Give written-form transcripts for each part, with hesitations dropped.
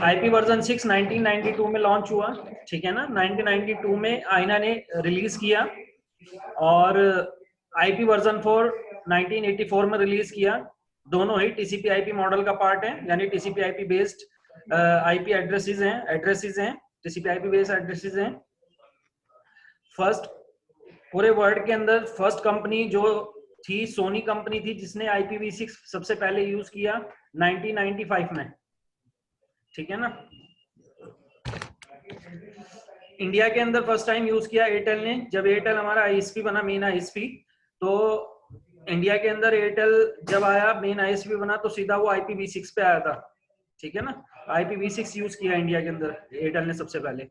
IP version 6 1992 में launch हुआ, ठीक है ना। 1992 में आईना ने रिलीज किया और आईपी वर्जन 4 1984 में रिलीज किया। दोनों ही टीसीपी आईपी मॉडल का पार्ट है, यानी TCP IP based IP addresses हैं टीसीपी आईपी बेस्ड एड्रेसेस हैं। फर्स्ट पूरे वर्ल्ड के अंदर फर्स्ट कंपनी जो थी सोनी कंपनी थी, जिसने IPv6 सबसे पहले यूज किया 1995 में, ठीक है ना। इंडिया के अंदर फर्स्ट टाइम यूज किया एयरटेल ने, जब एयरटेल हमारा आईएसपी बना, मेन आईएसपी। तो इंडिया के अंदर एयरटेल जब आया, मेन आईएसपी बना, तो सीधा वो IPv6 पे आया था, ठीक है ना। IPv6 यूज किया इंडिया के अंदर एयरटेल ने सबसे पहले।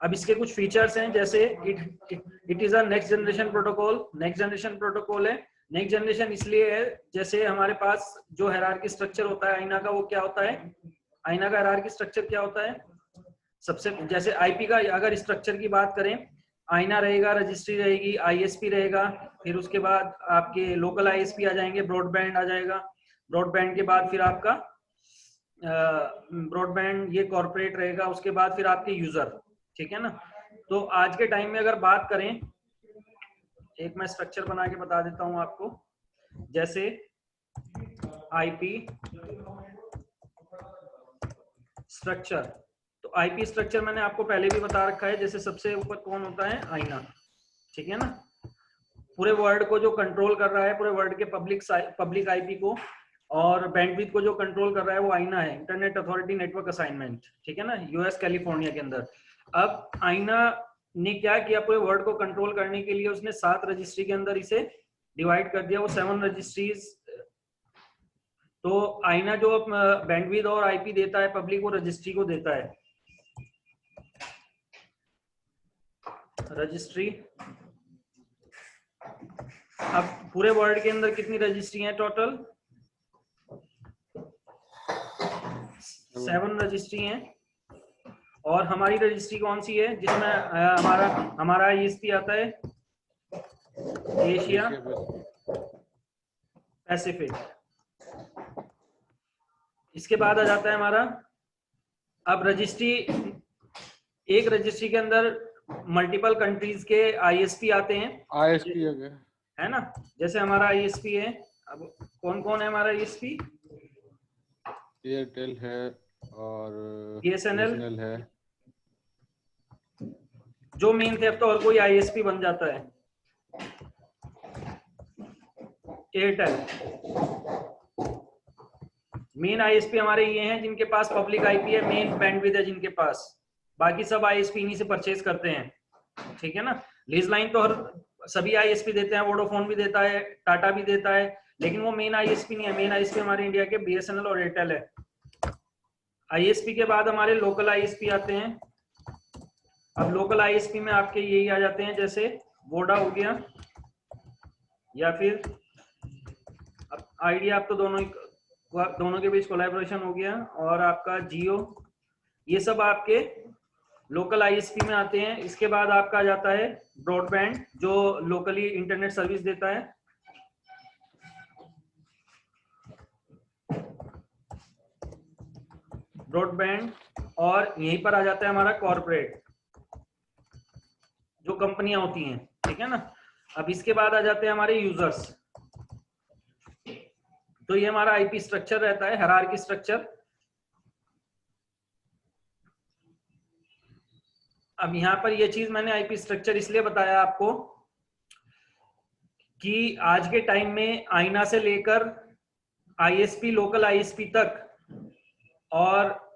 अब इसके कुछ फीचर्स हैं, जैसे it is a next generation protocol. Next generation protocol है। नेक्स्ट जनरेशन इसलिए है, जैसे हमारे पास जो हायरार्की स्ट्रक्चर होता है आईना का, वो क्या होता है, आईना का हायरार्की स्ट्रक्चर क्या होता है। सबसे जैसे आईपी का अगर स्ट्रक्चर की बात करें, आईना रहेगा, रजिस्ट्री रहेगी, आईएसपी रहेगा, फिर उसके बाद आपके लोकल आईएसपी आ जाएंगे, ब्रॉडबैंड आ जाएगा, ब्रॉडबैंड के बाद फिर आपका ब्रॉडबैंड ये कॉर्पोरेट रहेगा, उसके बाद फिर आपके यूजर, ठीक है ना। तो आज के टाइम में अगर बात करें, एक मैं स्ट्रक्चर बना के बता देता हूं आपको, जैसे आईपी स्ट्रक्चर। तो आईपी स्ट्रक्चर मैंने आपको पहले भी बता रखा है। जैसे सबसे ऊपर कौन होता है, आईना, ठीक है ना। पूरे वर्ल्ड को जो कंट्रोल कर रहा है, पूरे वर्ल्ड के पब्लिक आईपी को और बैंडविड्थ को जो कंट्रोल कर रहा है, वो आईना है, इंटरनेट अथॉरिटी नेटवर्क असाइनमेंट, ठीक है ना, यूएस कैलिफोर्निया के अंदर। अब आईना ने क्या किया, पूरे वर्ल्ड को कंट्रोल करने के लिए उसने 7 रजिस्ट्री के अंदर इसे डिवाइड कर दिया, वो 7 रजिस्ट्रीज। तो आईना जो बैंडविड्थ और आईपी देता है पब्लिक, वो रजिस्ट्री को देता है। रजिस्ट्री, अब पूरे वर्ल्ड के अंदर कितनी रजिस्ट्री हैं टोटल, 7 रजिस्ट्री हैं। और हमारी रजिस्ट्री कौन सी है, जिसमें हमारा आईएसपी आता है, एशिया पैसिफिक। इसके बाद आ जाता है हमारा, अब रजिस्ट्री, एक रजिस्ट्री के अंदर मल्टीपल कंट्रीज के आईएसपी आते हैं, आईएसपी है ना। जैसे हमारा आईएसपी है, अब कौन कौन है हमारा आईएसपी, एयरटेल है और बीएसएनएल है। जो मेन थे, अब तो और कोई आईएसपी बन जाता है, एयरटेल। मेन आईएसपी हमारे ये हैं जिनके पास पब्लिक आईपी है, मेन बैंडविड्थ है जिनके पास, बाकी सब आईएसपी इन्हीं से परचेज करते हैं, ठीक है ना। लीज लाइन तो हर सभी आईएसपी देते हैं, वोडाफोन भी देता है, टाटा भी देता है, लेकिन वो मेन आईएसपी नहीं है। मेन आईएसपी हमारे इंडिया के बीएसएनएल और एयरटेल है। आईएसपी के बाद हमारे लोकल आईएसपी आते हैं। अब लोकल आईएसपी में आपके यही आ जाते हैं, जैसे वोडा हो गया, या फिर आइडिया, आप तो दोनों के बीच कोलैबोरेशन हो गया, और आपका जियो, ये सब आपके लोकल आईएसपी में आते हैं। इसके बाद आपका आ जाता है ब्रॉडबैंड, जो लोकली इंटरनेट सर्विस देता है। ब्रॉडबैंड, और यहीं पर आ जाता है हमारा कॉर्पोरेट, जो कंपनियां होती हैं, ठीक है ना। अब इसके बाद आ जाते हैं हमारे यूजर्स। तो ये हमारा आईपी स्ट्रक्चर रहता है, हायरार्की स्ट्रक्चर। अब यहाँ पर ये चीज मैंने आईपी स्ट्रक्चर इसलिए बताया आपको कि आज के टाइम में आईना से लेकर आईएसपी, लोकल आईएसपी तक, और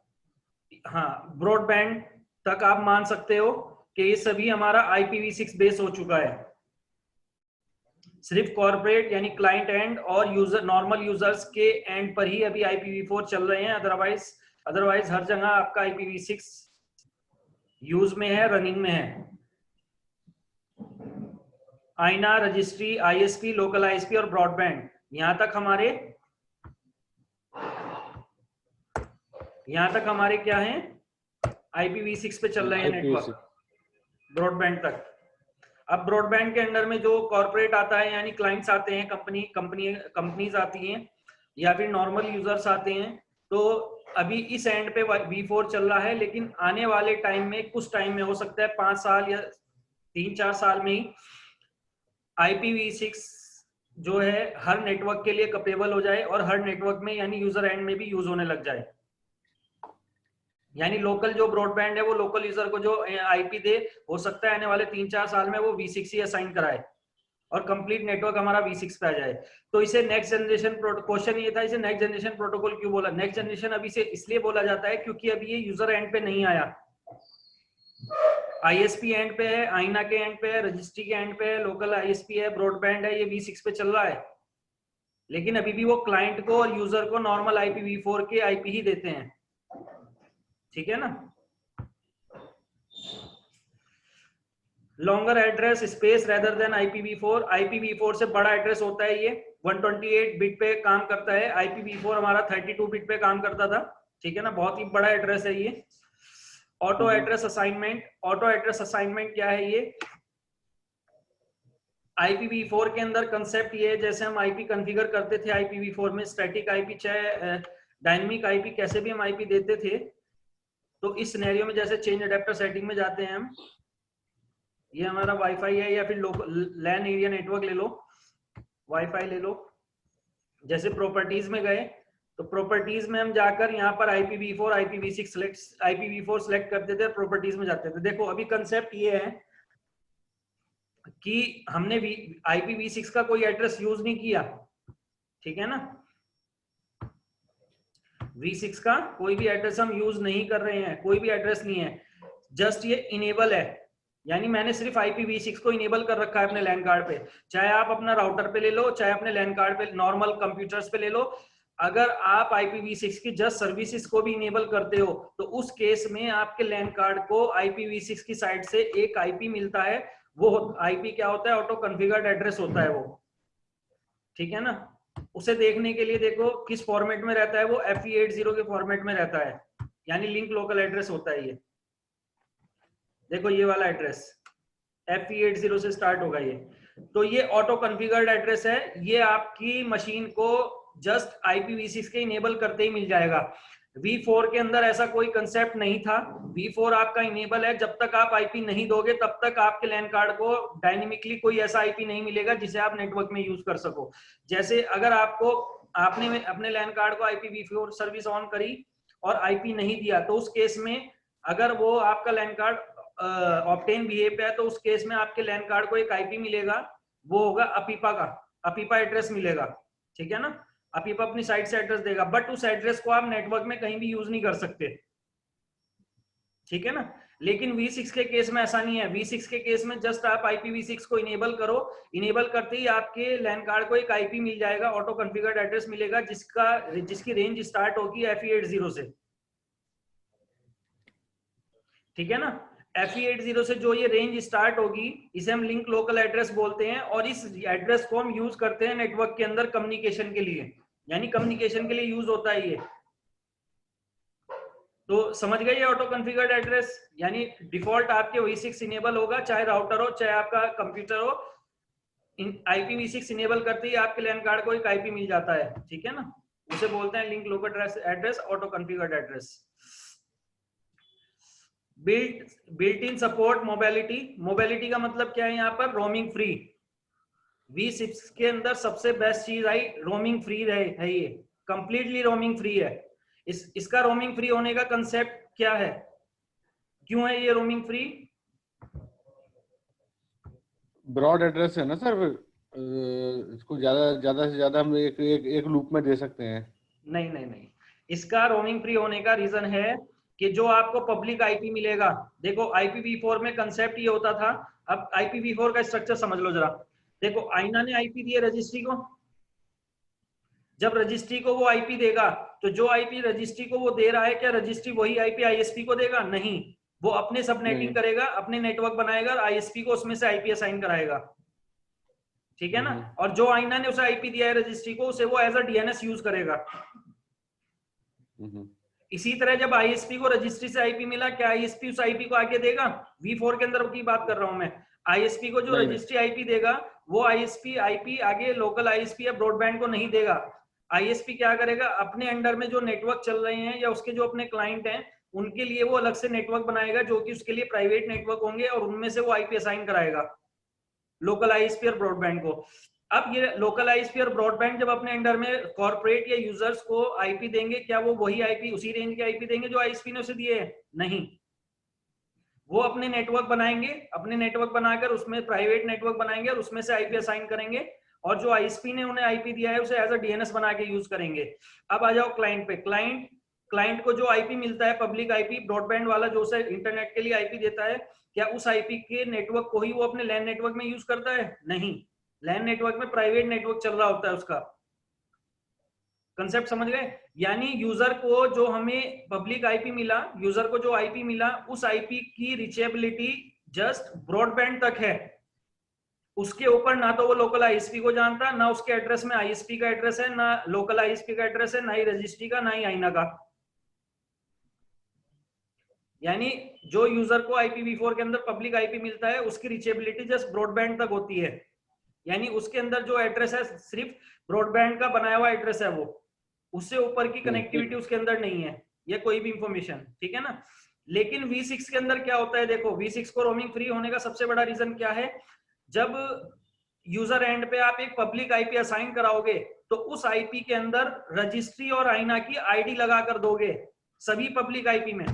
हाँ ब्रॉडबैंड तक आप मान सकते हो कि ये सभी हमारा IPv6 बेस हो चुका है। सिर्फ कॉर्पोरेट यानी क्लाइंट एंड और यूजर, नॉर्मल यूजर्स के एंड पर ही अभी IPv4 चल रहे हैं। अदरवाइज हर जगह आपका IPv6 यूज में है, रनिंग में है। आईना, रजिस्ट्री, आईएसपी, लोकल आईएसपी और ब्रॉडबैंड, यहां तक हमारे क्या है, IPv6 पे चल रहे हैं नेटवर्क, ब्रॉडबैंड तक। अब ब्रॉडबैंड के अंडर में जो कॉर्पोरेट आता है, यानी क्लाइंट्स आते हैं, कंपनीज आती हैं, या फिर नॉर्मल यूजर्स आते हैं, तो अभी इस एंड पे V4 चल रहा है, लेकिन आने वाले टाइम में, कुछ टाइम में, हो सकता है 5 साल या 3-4 साल में ही IPv6 जो है हर नेटवर्क के लिए कैपेबल हो जाए और हर नेटवर्क में यानी यूजर एंड में भी यूज होने लग जाए। यानी लोकल जो ब्रॉडबैंड है वो लोकल यूजर को जो आईपी दे, हो सकता है आने वाले 3-4 साल में वो V6 ही असाइन कराए और कंप्लीट नेटवर्क हमारा V6 पे आ जाए। तो इसे नेक्स्ट जनरेशन क्वेश्चन ये था, इसे नेक्स्ट जनरेशन प्रोटोकॉल क्यों बोला? नेक्स्ट जनरेशन अभी से इसलिए बोला जाता है क्योंकि अभी ये यूजर एंड पे नहीं आया, ISP एंड पे है, आईना के एंड पे है, रजिस्ट्री के एंड पे है, लोकल ISP है, ब्रॉडबैंड है, ये V6 पे चल रहा है। लेकिन अभी भी वो क्लाइंट को और यूजर को नॉर्मल IPv4 के आईपी ही देते हैं, ठीक है ना। Longer address space rather than IPv4, IPv4 से बड़ा एड्रेस होता है ये, 128 बिट पे काम करता है, IPv4 हमारा 32 बिट पे काम करता था, ठीक है ना, बहुत ही बड़ा एड्रेस है ये। Auto address assignment, auto address assignment क्या है ये? IPv4 के अंदर कंसेप्ट ये है, जैसे हम आईपी कॉन्फ़िगर करते थे IPv4 में, स्टैटिक आईपी चाहे डायनामिक आईपी कैसे भी हम आईपी देते थे, तो इस सिनेरियो में जैसे चेंज अडेप्टर सेटिंग में जाते हैं हम, ये हमारा वाईफाई है या फिर लोकल लैन एरिया नेटवर्क ले लो, वाईफाई ले लो, जैसे प्रॉपर्टीज में गए तो प्रॉपर्टीज में हम जाकर यहाँ पर IPv4 IPv4 सेलेक्ट करते थे, प्रॉपर्टीज में जाते थे। देखो अभी कंसेप्ट ये है कि हमने IPv6 का कोई एड्रेस यूज नहीं किया, ठीक है ना, V6 का कोई भी एड्रेस हम यूज नहीं कर रहे हैं, कोई भी एड्रेस नहीं है, जस्ट ये इनेबल है, यानी मैंने सिर्फ IPv6 को इनेबल कर रखा है अपने लैन कार्ड पे। चाहे आप अपना राउटर पे ले लो, चाहे अपने लैन कार्ड पे नॉर्मल कंप्यूटर्स पे ले लो, अगर आप IPv6 की जस्ट सर्विसेज को भी इनेबल करते हो तो उस केस में आपके लैन कार्ड को IPv6 की साइड से एक आईपी मिलता है। वो आईपी क्या होता है? ऑटो कॉन्फ़िगर्ड एड्रेस होता है वो, ठीक है ना। उसे देखने के लिए देखो किस फॉर्मेट में रहता है, वो FE80 के फॉर्मेट में रहता है, यानी लिंक लोकल एड्रेस होता है ये। देखो ये वाला एड्रेस FE80 से स्टार्ट होगा ये, तो ये ऑटो कॉन्फ़िगर्ड एड्रेस है, ये आपकी मशीन को जस्ट IPv6 के इनेबल करते ही मिल जाएगा। V4 के अंदर ऐसा कोई कंसेप्ट नहीं था, V4 आपका इनेबल है, जब तक आप आईपी नहीं दोगे तब तक आपके लैन कार्ड को डायनेमिकली कोई ऐसा आईपी नहीं मिलेगा जिसे आप नेटवर्क में यूज कर सको। जैसे अगर आपने अपने लैन कार्ड को IPv4 सर्विस ऑन करी और आईपी नहीं दिया, तो उस केस में अगर वो आपका लैन कार्ड ऑप्टेन बिहेव पे है, तो उस केस में आपके लैन कार्ड को एक आईपी मिलेगा, वो होगा अपीपा का, अपीपा एड्रेस मिलेगा, ठीक है ना। अपीपा अपनी साइड से एड्रेस देगा, बट उस एड्रेस को आप नेटवर्क में कहीं भी यूज नहीं कर सकते, ठीक है ना। लेकिन V6 के केस में ऐसा नहीं है, V6 के केस में जस्ट आप IPv6 को इनेबल करो, इनेबल करते ही आपके लैन कार्ड को एक आईपी मिल जाएगा, ऑटो कॉन्फ़िगर्ड एड्रेस मिलेगा, जिसकी रेंज स्टार्ट होगी FE80 से, ठीक है ना। FE80 से जो ये रेंज स्टार्ट होगी, इसे हम लिंक लोकल एड्रेस बोलते हैं, और इस एड्रेस को हम यूज करते हैं नेटवर्क के अंदर कम्युनिकेशन के लिए, यानी कम्युनिकेशन के लिए यूज होता है ये। तो समझ गए ये ऑटो कॉन्फ़िगर्ड एड्रेस, यानी डिफॉल्ट आपके V6 इनेबल होगा, चाहे राउटर हो चाहे आपका कंप्यूटर हो, IPv6 इनेबल करते ही आपके लैन कार्ड को एक आईपी मिल जाता है, ठीक है ना। उसे बोलते हैं link local address, auto configured address. Built in support mobility, mobility का मतलब क्या है यहाँ पर? Roaming free. V6 के अंदर सबसे बेस्ट चीज आई रोमिंग फ्री है, ये कंप्लीटली रोमिंग फ्री है। इसका रोमिंग फ्री होने का कंसेप्ट क्या है, क्यों है ये रोमिंग फ्री? ब्रॉड एड्रेस है ना सर, इसको ज्यादा से ज्यादा हम एक लूप में दे सकते हैं। नहीं, इसका रोमिंग फ्री होने का रीजन है कि जो आपको पब्लिक आईपी मिलेगा, देखो IPv4 में कंसेप्ट ये होता था, अब IPv4 का स्ट्रक्चर समझ लो जरा। देखो आईना ने आईपी दिए रजिस्ट्री को, जब रजिस्ट्री को वो आईपी देगा, तो जो आईपी रजिस्ट्री को वो दे रहा है, क्या रजिस्ट्री वही आईपी ISP को देगा? नहीं, वो अपने सबनेटिंग करेगा, अपने नेटवर्क बनाएगा, ISP को उसमें से आईपी असाइन कराएगा, ठीक है ना। और जो आईना ने उसे आईपी दिया है रजिस्ट्री को, उसे वो एज अ DNS यूज करेगा। इसी तरह जब ISP को रजिस्ट्री से आईपी मिला, क्या ISP उस आईपी को आगे देगा? V4 के अंदर की बात कर रहा हूं मैं। ISP को जो रजिस्ट्री आईपी देगा, वो ISP आईपी आगे लोकल ISP या ब्रॉडबैंड को नहीं देगा। आईएसपी क्या करेगा, अपने अंडर में जो नेटवर्क चल रहे हैं या उसके जो अपने क्लाइंट हैं उनके लिए वो अलग से नेटवर्क बनाएगा जो कि उसके लिए प्राइवेट नेटवर्क होंगे और उनमें से वो आईपी असाइन कराएगा लोकल आईएसपी और ब्रॉडबैंड को। अब ये लोकल आईएसपी और ब्रॉडबैंड जब अपने अंडर में कॉर्पोरेट या यूजर्स को आईपी देंगे, क्या वो वही आईपी उसी रेंज के आईपी देंगे जो आईएसपी ने उसे दिए हैं? नहीं, वो अपने नेटवर्क बनाएंगे, अपने नेटवर्क बनाकर उसमें प्राइवेट नेटवर्क बनाएंगे और उसमें से आईपी असाइन करेंगे और जो आईएसपी ने उन्हें आईपी दिया है उसे एज अ डीएनएस बना के यूज करेंगे। अब आ जाओ क्लाइंट पे। क्लाइंट को जो आईपी मिलता है पब्लिक आईपी, ब्रॉडबैंड वाला जो उसे इंटरनेट के लिए आईपी देता है, क्या उस आईपी के नेटवर्क को ही वो अपने लैन नेटवर्क में यूज करता है? नहीं, लैन नेटवर्क में प्राइवेट नेटवर्क चल रहा होता है उसका। कंसेप्ट समझ गए? यानी यूजर को जो हमें पब्लिक आईपी मिला, यूजर को जो आईपी मिला, उस आईपी की रीचेबिलिटी जस्ट ब्रॉडबैंड तक है, उसके ऊपर ना तो वो लोकल आईएसपी को जानता, ना उसके एड्रेस में आईएसपी का एड्रेस है, ना लोकल आईएसपी का एड्रेस है, ना ही रजिस्ट्री का, ना ही आईना का। यानी जो यूजर को IPv4 के अंदर पब्लिक आईपी मिलता है उसकी रीचेबिलिटी जस्ट ब्रॉडबैंड तक होती है, यानी उसके अंदर जो एड्रेस है सिर्फ ब्रॉडबैंड का बनाया हुआ एड्रेस है वो, उससे ऊपर की कनेक्टिविटी उसके अंदर नहीं है या कोई भी इंफॉर्मेशन, ठीक है ना। लेकिन V6 के अंदर क्या होता है, देखो V6 को रोमिंग फ्री होने का सबसे बड़ा रीजन क्या है, जब यूजर एंड पे आप एक पब्लिक आईपी असाइन कराओगे तो उस आईपी के अंदर रजिस्ट्री और आईना की आईडी लगा कर दोगे सभी पब्लिक आईपी में,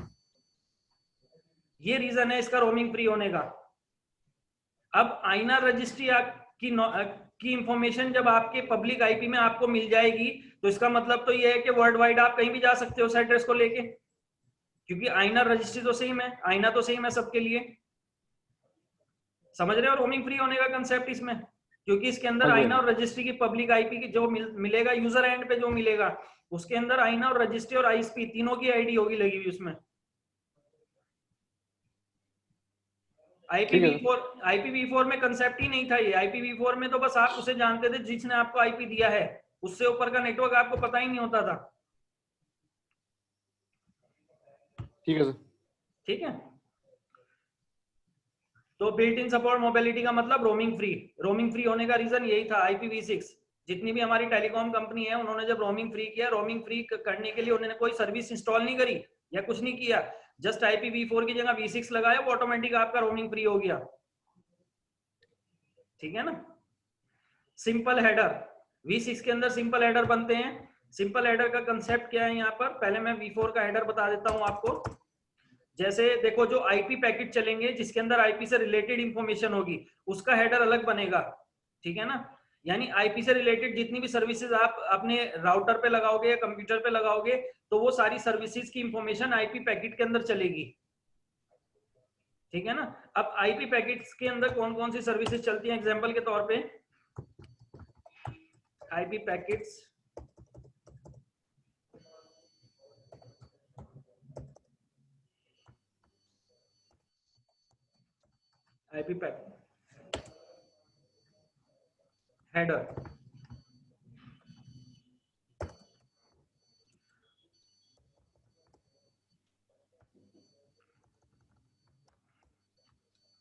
ये रीजन है इसका रोमिंग फ्री होने का। अब आईना रजिस्ट्री की इंफॉर्मेशन जब आपके पब्लिक आईपी में आपको मिल जाएगी तो इसका मतलब तो ये है कि वर्ल्ड वाइड आप कहीं भी जा सकते हो उस एड्रेस को लेके, क्योंकि आईना रजिस्ट्री तो सेम है, आईना तो सेम है सबके लिए। समझ रहे हो रोमिंग फ्री होने का कंसेप्ट इसमें? क्योंकि इसके अंदर आईना और रजिस्ट्री की पब्लिक आईपी की जो मिलेगा यूजर एंड पे जो मिलेगा उसके अंदर आईना और रजिस्ट्री और आईएसपी तीनों की आईडी होगी लगी हुई उसमें। IPv4 में कंसेप्ट ही नहीं था ये। IPv4 में तो बस आप उसे जानते थे जिसने आपको आईपी दिया है, उससे ऊपर का नेटवर्क आपको पता ही नहीं होता था। ठीक है सर। ठीक है, तो बिल्ट इन सपोर्ट मोबिलिटी का मतलब रोमिंग फ्री। रोमिंग फ्री होने का रीजन यही था। IPv6 जितनी भी हमारी टेलीकॉम कंपनी है उन्होंने जब रोमिंग फ्री किया, रोमिंग फ्री करने के लिए उन्होंने कोई सर्विस इंस्टॉल नहीं करी या कुछ नहीं किया, जस्ट IPv4 की जगह V6 लगाया, वो ऑटोमेटिक आपका रोमिंग फ्री हो गया। ठीक है ना। सिंपल हेडर, V6 के अंदर सिंपल हेडर बनते हैं। सिंपल हेडर का कंसेप्ट क्या है यहाँ पर, पहले मैं V4 का हेडर बता देता हूँ आपको। जैसे देखो जो आईपी पैकेट चलेंगे जिसके अंदर आईपी से रिलेटेड इंफॉर्मेशन होगी उसका हेडर अलग बनेगा, ठीक है ना। यानी आईपी से रिलेटेड जितनी भी सर्विसेज आप अपने राउटर पे लगाओगे या कंप्यूटर पे लगाओगे तो वो सारी सर्विसेज की इंफॉर्मेशन आईपी पैकेट के अंदर चलेगी, ठीक है ना। अब आईपी पैकेट्स के अंदर कौन कौन सी सर्विसेज चलती हैं, एग्जांपल के तौर पे IP packets, IP packet header,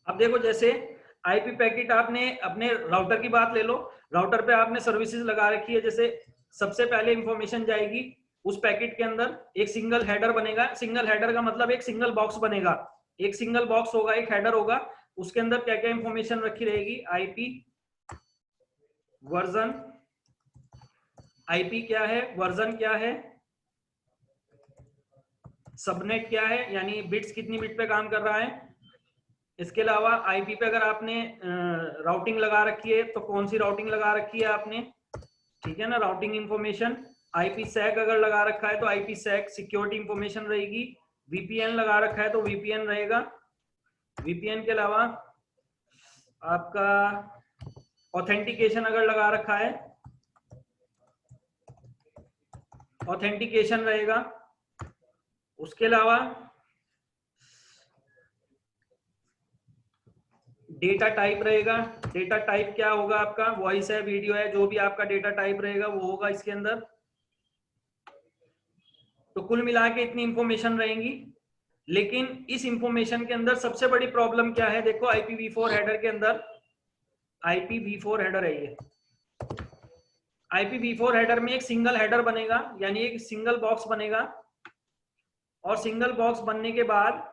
अब देखो जैसे आईपी पैकेट आपने अपने राउटर की बात ले लो, राउटर पे आपने सर्विसेज लगा रखी है, जैसे सबसे पहले इंफॉर्मेशन जाएगी उस पैकेट के अंदर, एक सिंगल हेडर बनेगा। सिंगल हेडर का मतलब एक सिंगल बॉक्स बनेगा, एक सिंगल बॉक्स होगा, एक हेडर होगा, उसके अंदर क्या क्या इंफॉर्मेशन रखी रहेगी, आईपी, वर्जन, आईपी क्या है, वर्जन क्या है, सबनेट क्या है यानी बिट्स कितनी बिट पे काम कर रहा है, इसके अलावा आईपी पे अगर आपने राउटिंग लगा रखी है तो कौन सी राउटिंग लगा रखी है आपने, ठीक है ना, राउटिंग इंफॉर्मेशन। आईपी सैक अगर लगा रखा है तो आईपी सैक सिक्योरिटी इंफॉर्मेशन रहेगी। वीपीएन लगा रखा है तो वीपीएन रहेगा। वीपीएन के अलावा आपका ऑथेंटिकेशन अगर लगा रखा है, ऑथेंटिकेशन रहेगा। उसके अलावा डेटा टाइप रहेगा। डेटा टाइप क्या होगा आपका, वॉइस है, वीडियो है, जो भी आपका डेटा टाइप रहेगा वो होगा इसके अंदर। तो कुल मिला के इतनी इंफॉर्मेशन रहेंगी। लेकिन इस इंफॉर्मेशन के अंदर सबसे बड़ी प्रॉब्लम क्या है, देखो IPv4 हेडर के अंदर, IPv4 हेडर है ये, IPv4 हेडर में एक सिंगल हेडर बनेगा, यानी एक सिंगल बॉक्स बनेगा, और सिंगल बॉक्स बनने के बाद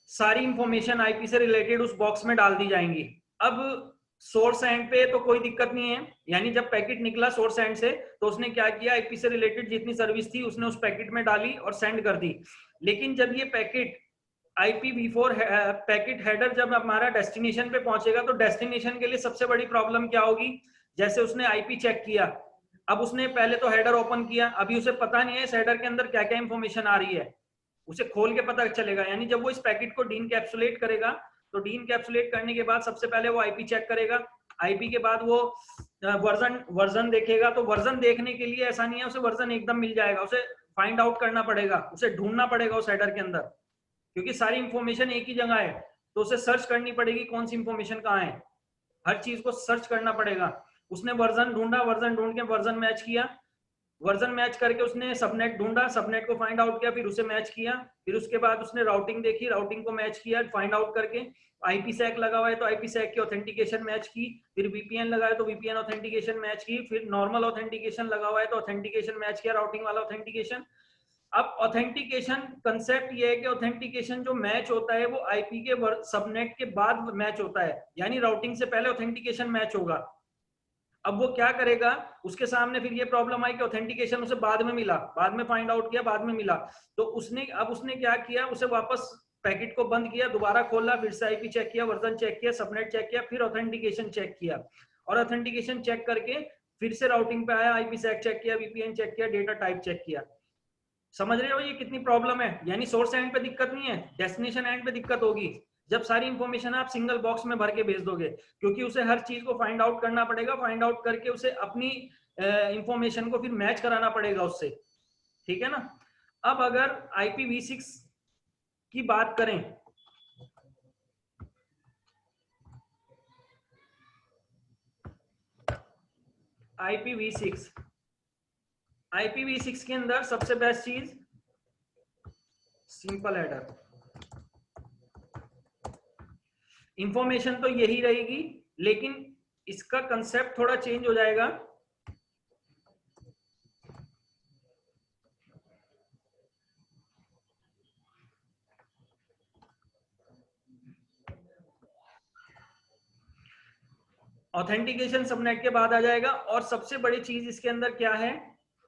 सारी इंफॉर्मेशन आईपी से रिलेटेड उस बॉक्स में डाल दी जाएंगी। अब सोर्स एंड पे तो कोई दिक्कत नहीं है, यानी जब पैकेट निकला सोर्स एंड से तो उसने क्या किया, आईपी से रिलेटेड जितनी सर्विस थी उसने उस पैकेट में डाली और सेंड कर दी। लेकिन जब ये पैकेट IPv4 पैकेट हेडर जब हमारा डेस्टिनेशन पे पहुंचेगा तो डेस्टिनेशन के लिए सबसे बड़ी प्रॉब्लम क्या होगी, जैसे उसने आईपी चेक किया, अब उसने पहले तो हेडर ओपन किया, अभी उसे पता नहीं है इस हेडर के अंदर क्या क्या इंफॉर्मेशन आ रही है, उसे खोल के पता चलेगा। यानी जब वो इस पैकेट को डीइनकैप्सुलेट करेगा तो डीइनकैप्सुलेट करने के बाद सबसे पहले वो आईपी चेक करेगा, आईपी के बाद वो वर्जन देखेगा। तो वर्जन देखने के लिए ऐसा नहीं है उसे वर्जन एकदम मिल जाएगा, उसे फाइंड आउट करना पड़ेगा, उसे ढूंढना पड़ेगा उस हेडर के अंदर, क्योंकि सारी इंफॉर्मेशन एक ही जगह है, तो उसे सर्च करनी पड़ेगी कौन सी इंफॉर्मेशन कहाँ है, हर चीज को सर्च करना पड़ेगा। उसने वर्जन ढूंढा, वर्जन ढूंढ के वर्जन मैच किया, वर्जन मैच करके उसने सबनेट ढूंढा, सबनेट को फाइंड आउट किया, फिर उसे मैच किया, फिर उसके बाद उसने राउटिंग देखी, राउटिंग को मैच किया फाइंड आउट करके, आईपी सैक लगा हुआ है तो आईपी सैक की ऑथेंटिकेशन मैच की, फिर वीपीएन लगा है तो वीपीएन ऑथेंटिकेशन मैच की, फिर नॉर्मल ऑथेंटिकेशन लगा हुआ है तो ऑथेंटिकेशन मैच किया, राउटिंग वाला ऑथेंटिकेशन। अब ऑथेंटिकेशन कंसेप्ट ये है कि ऑथेंटिकेशन जो मैच होता है वो आईपी के सबनेट के बाद मैच होता है, यानी राउटिंग से पहले ऑथेंटिकेशन मैच होगा। अब वो क्या करेगा, उसके सामने फिर ये प्रॉब्लम आई कि ऑथेंटिकेशन उसे बाद में मिला, बाद में फाइंड आउट किया, बाद में मिला, तो उसने क्या किया, उसे वापस पैकेट को बंद किया, दोबारा खोला, फिर से आईपी चेक किया, वर्जन चेक किया, सबनेट चेक किया, फिर ऑथेंटिकेशन चेक किया, और ऑथेंटिकेशन चेक करके फिर से राउटिंग पे आया, आईपी सैक चेक किया, वीपीएन चेक किया, डेटा टाइप चेक किया। समझ रहे हो ये कितनी प्रॉब्लम है? यानी सोर्स एंड पे दिक्कत नहीं है, डेस्टिनेशन एंड पे दिक्कत होगी जब सारी इंफॉर्मेशन आप सिंगल बॉक्स में भर के भेज दोगे, क्योंकि उसे हर चीज को फाइंड आउट करना पड़ेगा, फाइंड आउट करके उसे अपनी इंफॉर्मेशन को फिर मैच कराना पड़ेगा उससे, ठीक है ना। अब अगर IPv6 की बात करें, IPv6 IPv6 के अंदर सबसे बेस्ट चीज सिंपल हेडर, इंफॉर्मेशन तो यही रहेगी, लेकिन इसका कंसेप्ट थोड़ा चेंज हो जाएगा। ऑथेंटिकेशन सबनेट के बाद आ जाएगा, और सबसे बड़ी चीज इसके अंदर क्या है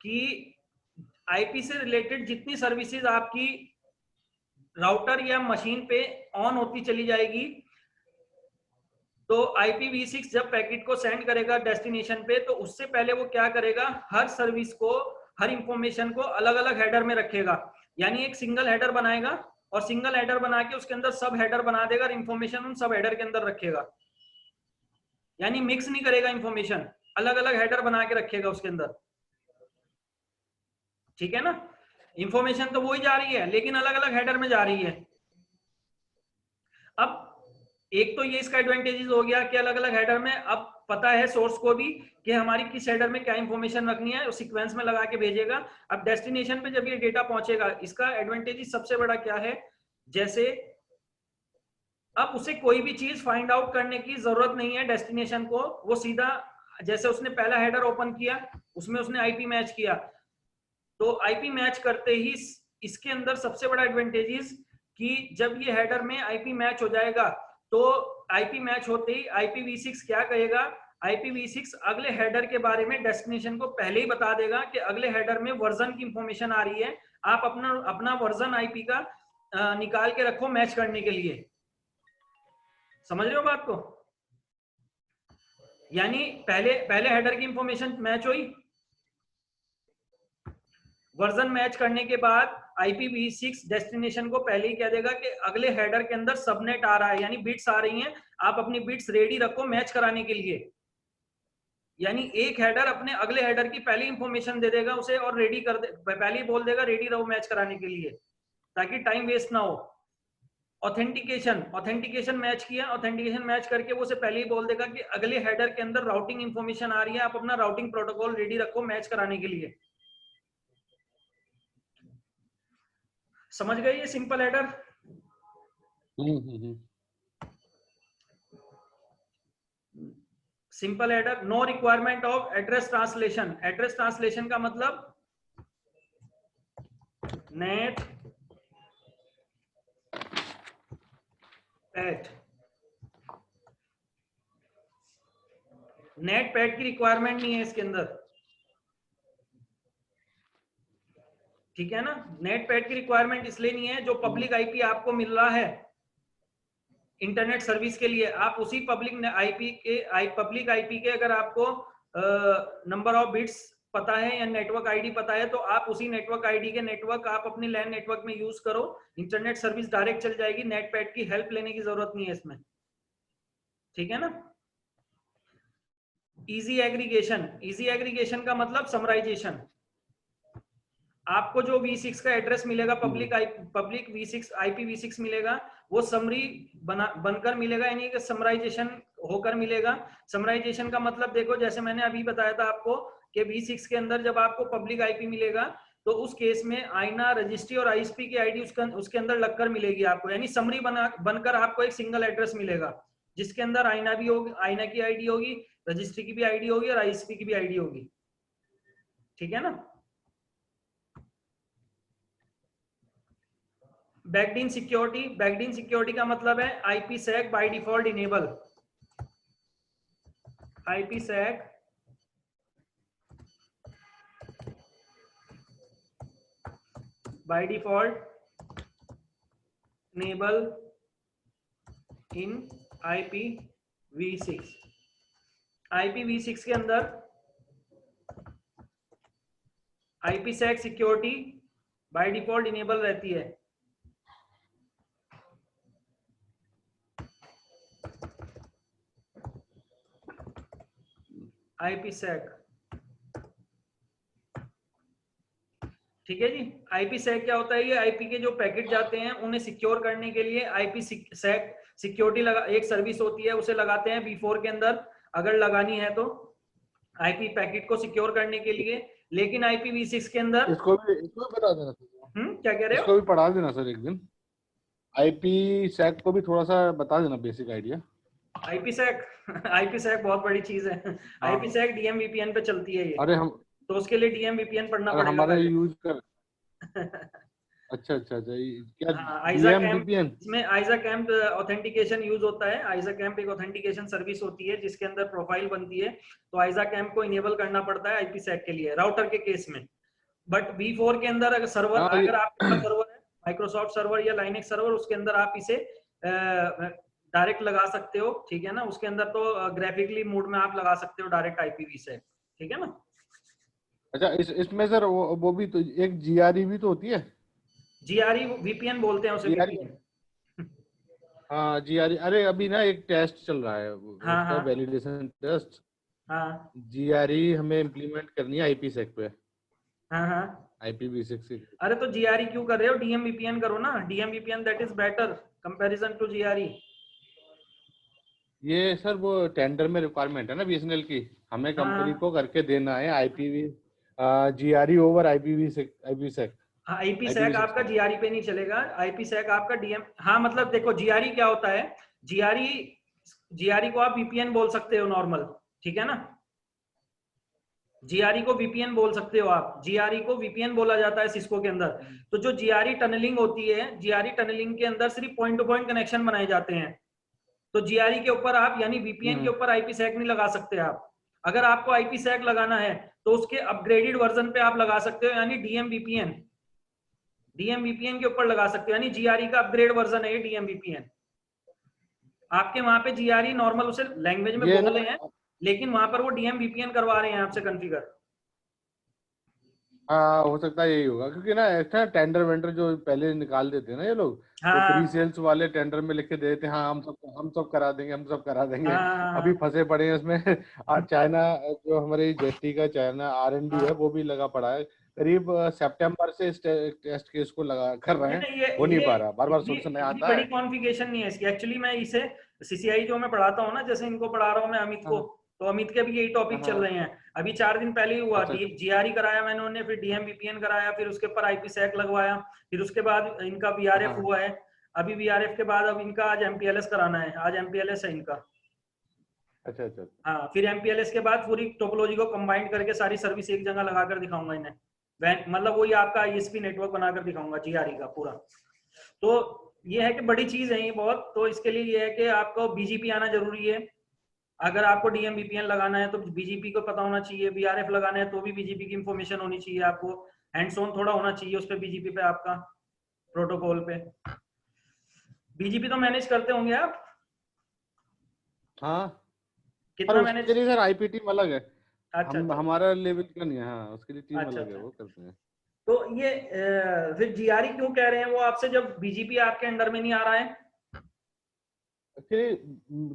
कि आईपी से रिलेटेड जितनी सर्विसेज आपकी राउटर या मशीन पे ऑन होती चली जाएगी, तो IPv6 जब पैकेट को सेंड करेगा डेस्टिनेशन पे तो उससे पहले वो क्या करेगा, हर सर्विस को, हर इंफॉर्मेशन को अलग अलग हेडर में रखेगा, यानी एक सिंगल हेडर बनाएगा और सिंगल हेडर बना के उसके अंदर सब हेडर बना देगा और इंफॉर्मेशन उन सब हेडर के अंदर रखेगा, यानी मिक्स नहीं करेगा इंफॉर्मेशन, अलग अलग हेडर बना के रखेगा उसके अंदर, ठीक है ना। इंफॉर्मेशन तो वही जा रही है लेकिन अलग अलग हेडर में जा रही है। अब एक तो ये इसका एडवांटेजेस हो गया कि अलग अलग हेडर में अब पता है सोर्स को भी कि हमारी किस हेडर में क्या इंफॉर्मेशन रखनी है, उस सीक्वेंस में लगा के भेजेगा। अब डेस्टिनेशन पे जब ये डेटा पहुंचेगा, इसका एडवांटेज सबसे बड़ा क्या है, जैसे अब उसे कोई भी चीज फाइंड आउट करने की जरूरत नहीं है डेस्टिनेशन को, वो सीधा जैसे उसने पहला हेडर ओपन किया उसमें उसने आईपी मैच किया, तो आईपी मैच करते ही इसके अंदर सबसे बड़ा एडवांटेजेस कि जब ये हेडर में आईपी मैच हो जाएगा तो आईपी मैच होते ही IPv6 क्या कहेगा, IPv6 अगले हेडर के बारे में डेस्टिनेशन को पहले ही बता देगा कि अगले हेडर में वर्जन की इंफॉर्मेशन आ रही है, आप अपना अपना वर्जन आईपी का निकाल के रखो मैच करने के लिए। समझ रहे हो बात को? यानी पहले पहले हेडर की इंफॉर्मेशन मैच हुई, वर्जन मैच करने के बाद IPv6 डेस्टिनेशन को पहले ही कह देगा कि अगले हेडर के अंदर सबनेट आ रहा है, यानी बिट्स आ रही हैं, आप अपनी बिट्स रेडी रखो मैच कराने के लिए। यानी एक हेडर अपने अगले हेडर की पहली इंफॉर्मेशन दे देगा उसे और रेडी कर दे, पहले ही बोल देगा रेडी रहो मैच कराने के लिए, ताकि टाइम वेस्ट ना हो। ऑथेंटिकेशन मैच किया, ऑथेंटिकेशन मैच करके वो उसे पहले ही बोल देगा कि अगले हेडर के अंदर राउटिंग इंफॉर्मेशन आ रही है, आप अपना राउटिंग प्रोटोकॉल रेडी रखो मैच कराने के लिए। समझ गए ये simple header? Simple header, no requirement of address translation. Address translation का मतलब नेट पैट, नेट पैट की रिक्वायरमेंट नहीं है इसके अंदर, ठीक है ना। नेट पैट की रिक्वायरमेंट इसलिए नहीं है, जो पब्लिक आईपी आपको मिल रहा है इंटरनेट सर्विस के लिए, आप उसी पब्लिक आईपी के अगर आपको नंबर ऑफ बिट्स पता है या नेटवर्क आईडी पता है, तो आप उसी नेटवर्क आईडी के नेटवर्क आप अपने लैन नेटवर्क में यूज करो, इंटरनेट सर्विस डायरेक्ट चल जाएगी, नेट पैट की हेल्प लेने की जरूरत नहीं है इसमें, ठीक है ना। इजी एग्रीगेशन, इजी एग्रीगेशन का मतलब समराइजेशन। आपको जो V6 का एड्रेस मिलेगा, पब्लिक V6 IPv6 मिलेगा, वो समरी बनकर मिलेगा, यानी कि समराइजेशन होकर मिलेगा। समराइजेशन का मतलब देखो, जैसे मैंने अभी बताया था आपको कि V6 के अंदर जब आपको पब्लिक आईपी मिलेगा, तो उस केस में आईना, रजिस्ट्री और आईएसपी की आईडी उसके अंदर लगकर मिलेगी आपको, यानी समरी बनकर आपको एक सिंगल एड्रेस मिलेगा, जिसके अंदर आईना भी होगी, आईना की आईडी होगी, रजिस्ट्री की भी आईडी होगी और आईएसपी की भी आईडी होगी, ठीक है ना। बैक्ड इन सिक्योरिटी, बैक्ड इन सिक्योरिटी का मतलब है IPsec by default enable, IPsec by default enable in IPv6। IPv6 के अंदर IPsec security by default enable रहती है। IPsec, ठीक है जी। IPsec क्या होता है? ये आईपी के जो पैकेट जाते हैं उन्हें सिक्योर करने के लिए IPsec सिक्योरिटी एक सर्विस होती है, उसे लगाते हैं V4 के अंदर अगर लगानी है तो, आईपी पैकेट को सिक्योर करने के लिए। लेकिन IPv6 के अंदर इसको भी बता देना सर। क्या कह रहे हो? इसको भी पढ़ा देना सर एक दिन, IPsec को भी थोड़ा सा बता देना, बेसिक आइडिया। IPsec बहुत बड़ी चीज है। IPsec DMVPN पे चलती है ये, अरे हम, तो उसके लिए DMVPN पढ़ना अरे पड़ेगा हमारे पहले। यूज कर अच्छा क्या आइजा कैम्प, DMVPN? इसमें आइजा कैम्प ऑथेंटिकेशन यूज होता है। आइजा कैम्प एक ऑथेंटिकेशन सर्विस होती है जिसके अंदर प्रोफाइल बनती है, तो आइजा कैम्प को इनेबल करना पड़ता है IPsec के लिए राउटर के केस में। बट V4 के अंदर अगर सर्वर, हाँ, अगर आपके पास सर्वर है माइक्रोसॉफ्ट सर्वर या लाइनेक्स सर्वर, उसके अंदर आप इसे डायरेक्ट लगा सकते हो, ठीक है ना। उसके अंदर तो ग्राफिकली मोड में आप लगा सकते हो डायरेक्ट IPv6, ठीक है ना। अच्छा, इसमें सर वो भी तो एक GRE भी तो होती है। GRE VPN बोलते हैं उसे, GRE, VPN। हाँ GRE। अरे अभी ना एक टेस्ट चल रहा है हाँ उसका, हाँ वैलिडेशन टेस्ट। हाँ GRE हमें इम्प्लीमेंट करनी है IPsec पे, हाँ हाँ। IPv6 से। अरे तो GRE क्यों कर रहे हो? DMVPN करो ना, DMVPN that is better comparison to GRE। ये सर वो टेंडर में रिक्वायरमेंट है ना BSNL की, हमें कंपनी हाँ को करके देना है GRE ओवर IPsec। हाँ, IPsec IPv6 आपका पे। GRE पे नहीं चलेगा, IPsec आपका DM। हाँ मतलब देखो GRE क्या होता है, GRE, GRE को आप VPN बोल सकते हो नॉर्मल, ठीक है ना। GRE को VPN बोल सकते हो आप, GRE को VPN बोला जाता है सिस्को के अंदर। तो जो GRE टनलिंग होती है, GRE टनलिंग के अंदर सिर्फ पॉइंट टू पॉइंट कनेक्शन बनाए जाते हैं, तो GRE के ऊपर आप यानी VPN के ऊपर IPsec नहीं लगा सकते आप। अगर आपको IPsec लगाना है तो उसके अपग्रेडेड वर्जन पे आप लगा सकते हो, यानी DMVPN के ऊपर लगा सकते हो, यानी GRE का अपग्रेड वर्जन है ये DMVPN। आपके वहां पे GRE नॉर्मल उसे लैंग्वेज में ये बोल ना, रहे हैं, लेकिन वहां पर वो DMVPN करवा रहे हैं आपसे कॉन्फ़िगर। हाँ हो सकता है यही होगा, क्योंकि ना ऐसा टेंडर वेंडर जो पहले निकाल देते हैं ना ये लोग, वो प्री हाँ सेल्स वाले टेंडर में लिख के दे देते हैं, हाँ हम सब करा देंगे, हम सब करा देंगे। अभी हाँ फंसे पड़े हैं इसमें। चाइना, जो हमारे जेटी का चाइना R&D है, हाँ। वो भी लगा पड़ा है। करीब सितंबर से इस टेस्ट केस को लगा कर रहे नहीं हैं, नहीं, हो नहीं ये पा रहा, बार बार इतनी सोल्यूशन इतनी आता बड़ी है। कॉन्फ़िगरेशन नहीं है इसकी एक्चुअली। मैं इसे CCI जो मैं पढ़ाता हूँ ना, जैसे इनको पढ़ा रहा हूँ मैं अमित को, हाँ तो अमित के भी यही टॉपिक चल हाँ। रहे हैं। अभी 4 दिन पहले ही हुआ, अच्छा अच्छा। GRE कराया मैंने उन्हें, फिर DMVPN कराया, फिर उसके ऊपर IPsec लगवाया, फिर उसके बाद इनका VRF हाँ हुआ है। अभी VRF के बाद अब इनका आज MPLS कराना है, आज MPLS है इनका। अच्छा अच्छा। हाँ, फिर MPLS के बाद पूरी टोपोलॉजी को कंबाइन करके सारी सर्विस एक जगह लगाकर दिखाऊंगा इन्हें। मतलब वही आपका ISP नेटवर्क बनाकर दिखाऊंगा GRE का पूरा। तो ये है कि बड़ी चीज है ये बहुत। तो इसके लिए ये है कि आपको BGP आना जरूरी है। अगर आपको DMVPN लगाना है तो BGP को पता होना चाहिए। VRF लगाना है तो भी BGP की इंफॉर्मेशन होनी चाहिए आपको। हैंड्स ऑन थोड़ा होना चाहिए उस पर, BGP पे आपका प्रोटोकॉल पे। BGP तो मैनेज करते होंगे आप? हाँ, पर कितना उसके मैनेज? लिए सर आईपी टीम अलग है। अच्छा हम अच्छा हमारा लेवल का नहीं है। हाँ, उसके लिए टीम अच्छा अलग है, अच्छा। वो करते हैं। तो ये फिर GRE क्यों कह रहे हैं वो आपसे, जब BGP आपके अंडर में नहीं आ रहा है? एक्चुअली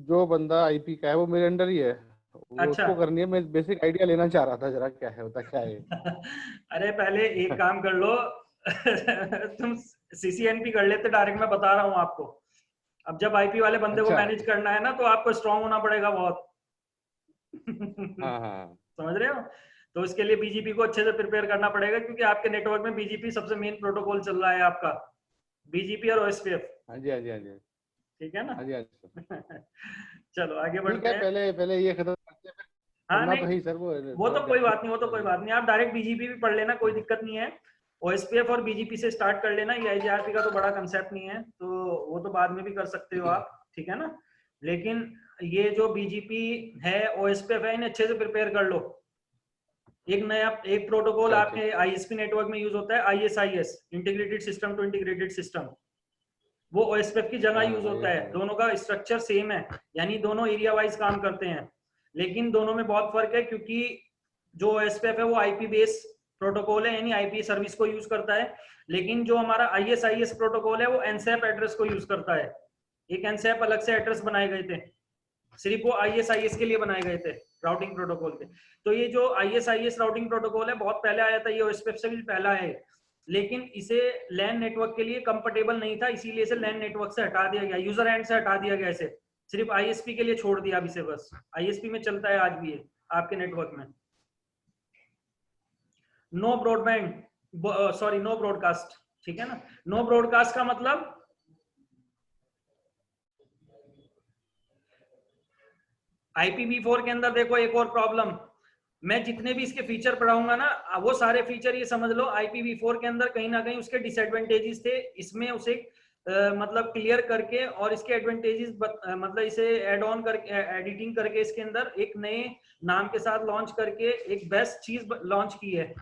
जो बंदा आईपी का है वो मेरे अंडर ही है, वो अच्छा। उसको करनी है। मैं बेसिक आइडिया लेना चाह रहा था जरा, क्या है होता क्या है। अरे पहले एक काम कर लो। तुम CCNP कर लेते डायरेक्ट, मैं बता रहा हूँ आपको। अब जब IP वाले बंदे को अच्छा। मैनेज करना है ना, तो आपको स्ट्रांग होना पड़ेगा बहुत। हाँ हाँ। समझ रहे हो? तो इसके लिए BGP को अच्छे से प्रिपेयर करना पड़ेगा, क्योंकि आपके नेटवर्क में BGP सबसे मेन प्रोटोकॉल चल रहा है आपका, BGP और OSPF। हाँ जी, हाँ जी, हाँ जी, ठीक है ना? हाँ जी, हाँ जी। चलो आगे ठीक बढ़ते है, हैं। पहले पहले ये खत्म करते हैं, फिर हाँ करना तो नहीं, है ही सर, वो वो थोड़ा तो कोई गैप बात नहीं, वो तो कोई चाहिए। बात नहीं, आप डायरेक्ट BGP भी पढ़ लेना, कोई दिक्कत नहीं है। OSPF और BGP से स्टार्ट कर लेना। ये IGRP का तो बड़ा कंसेप्ट नहीं है, तो वो तो बाद में भी कर सकते हो आप। ठीक है ना? लेकिन ये जो BGP है, OSPF है, इन्हें अच्छे से प्रिपेयर कर लो। एक नया एक प्रोटोकॉल अच्छा अच्छा। आपके ISP नेटवर्क में यूज होता है, ISIS, integrated system to integrated system. वो OSPF की जगह हाँ यूज हाँ, होता ये है। है। दोनों का स्ट्रक्चर सेम है, यानी दोनों एरिया वाइज काम करते हैं। लेकिन दोनों में बहुत फर्क है, क्योंकि जो OSPF है वो IP बेस प्रोटोकॉल है, यानी IP सर्विस को यूज करता है। लेकिन जो हमारा ISIS प्रोटोकॉल है वो NSAP एड्रेस को यूज करता है। एक NSAP अलग से एड्रेस बनाए गए थे, सिर्फ वो ISIS के लिए बनाए गए थे, राउटिंग प्रोटोकॉल के। तो ये जो ISIS राउटिंग प्रोटोकॉल है बहुत पहले आया था, ये OSPF से भी पहला है। लेकिन इसे LAN नेटवर्क के लिए कंफर्टेबल नहीं था, इसीलिए इसे LAN नेटवर्क से हटा दिया गया, यूजर एंड से हटा दिया गया। इसे सिर्फ ISP के लिए छोड़ दिया अब इसे, बस ISP में चलता है आज भी ये आपके नेटवर्क में। No broadband, sorry no broadcast. ठीक है ना? नो ब्रॉडकास्ट का मतलब IPv4 के अंदर देखो एक और प्रॉब्लम, मैं जितने भी इसके फीचर पढ़ाऊंगा ना, वो सारे फीचर ये समझ लो IPv4 के अंदर कहीं ना कहीं उसके डिसएडवांटेजेस थे। इसमें उसे मतलब क्लियर करके और इसके एडवांटेजेस मतलब इसे एड ऑन करके, एडिटिंग करके इसके अंदर एक नए नाम के साथ लॉन्च करके एक बेस्ट चीज लॉन्च की है।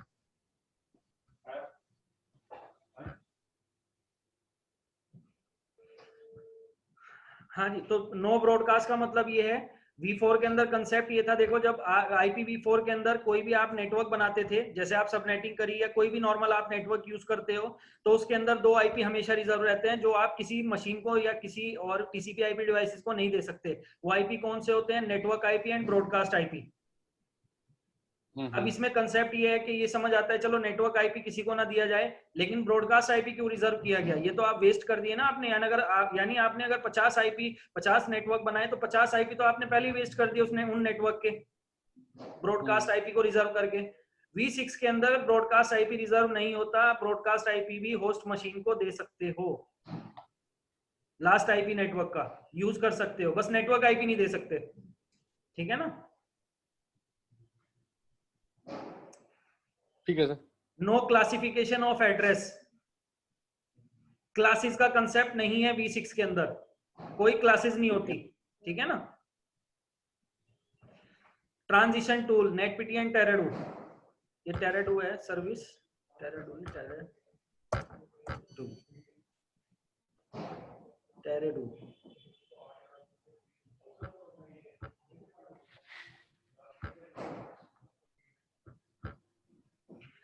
हाँ जी, तो नो ब्रॉडकास्ट का मतलब ये है, V4 के अंदर कंसेप्ट ये था, देखो जब IPv4 के अंदर कोई भी आप नेटवर्क बनाते थे, जैसे आप सबनेटिंग करिए या कोई भी नॉर्मल आप नेटवर्क यूज करते हो, तो उसके अंदर 2 IP हमेशा रिजर्व रहते हैं, जो आप किसी मशीन को या किसी और TCP IP डिवाइसेस को नहीं दे सकते। वो IP कौन से होते हैं? Network IP and broadcast IP। अब इसमें कंसेप्ट ये है कि ये समझ आता है, चलो नेटवर्क IP किसी को ना दिया जाए, लेकिन ब्रॉडकास्ट IP क्यों रिजर्व किया गया? ये तो आप वेस्ट कर दिए ना आपने। यानी आपने अगर 50 नेटवर्क बनाए तो 50 IP तो आपने पहले ही वेस्ट कर दिए उसने उन नेटवर्क के, ब्रॉडकास्ट IP को रिजर्व करके। V6 के अंदर ब्रॉडकास्ट IP रिजर्व नहीं होता, ब्रॉडकास्ट IP भी होस्ट मशीन को दे सकते हो। लास्ट IP नेटवर्क का यूज कर सकते हो, बस नेटवर्क IP नहीं दे सकते। ठीक है ना? ठीक है sir. No classification of address, classes का कंसेप्ट नहीं है V6 के अंदर, कोई क्लासेस नहीं ठीक होती। है। ठीक है ना? ट्रांजिशन टूल नेटपीटी एंड टेराडू, ये टेराडू है सर्विस, टेराडू टेराडू टेराडू।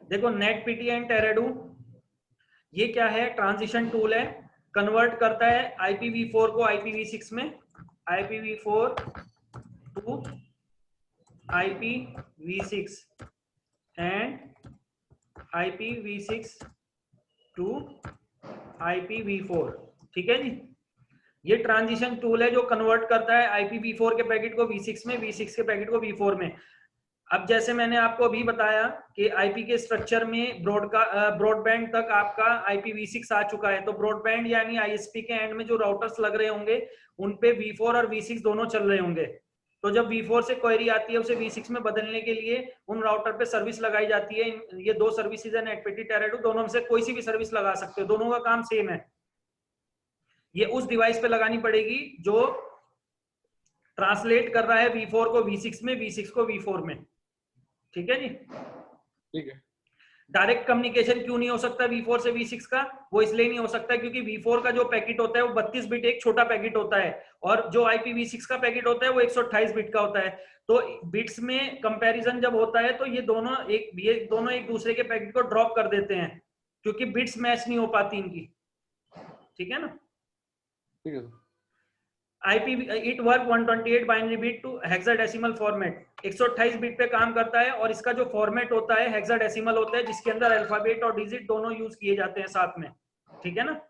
देखो नेटपीटी एंड टेराडू ये क्या है? ट्रांजिशन टूल है, कन्वर्ट करता है IPv4 को IPv6 में, IPv4 to IPv6 and IPv6 to IPv4। ठीक है जी? ये ट्रांजिशन टूल है जो कन्वर्ट करता है IPv4 के पैकेट को V6 में, V6 के पैकेट को V4 में। अब जैसे मैंने आपको अभी बताया कि IP के स्ट्रक्चर में ब्रॉडबैंड तक आपका IPv6 आ चुका है, तो ब्रॉडबैंड यानी ISP के एंड में जो राउटर्स लग रहे होंगे उन पे V4 और V6 दोनों चल रहे होंगे। तो जब V4 से क्वेरी आती है उसे V6 में बदलने के लिए उन राउटर पे सर्विस लगाई जाती है। ये दो सर्विसेज है, नेटपेटी, टेराडो, दोनों में से कोई सी भी सर्विस लगा सकते हो, दोनों का काम सेम है। ये उस डिवाइस पे लगानी पड़ेगी जो ट्रांसलेट कर रहा है V4 को V6 में, V6 को V4 में। ठीक है जी, ठीक है। डायरेक्ट कम्युनिकेशन क्यों नहीं हो सकता V4 से V6 का? वो इसलिए नहीं हो सकता क्योंकि V4 का जो पैकेट होता है वो 32 बिट एक छोटा पैकेट होता है, और जो IPv6 का पैकेट होता है वो 128 बिट का होता है। तो बिट्स में कंपैरिजन जब होता है तो ये दोनों एक दूसरे के पैकेट को ड्रॉप कर देते हैं, क्योंकि बिट्स मैच नहीं हो पाती इनकी। ठीक है ना? ठीक है। It work 128 binary bit to hexadecimal format, 128 bit पे काम करता है, और इसका जो फॉर्मेट होता है हेक्साडेसिमल होता है, जिसके अंदर अल्फाबेट और डिजिट दोनों यूज किए जाते हैं साथ में। ठीक है ना?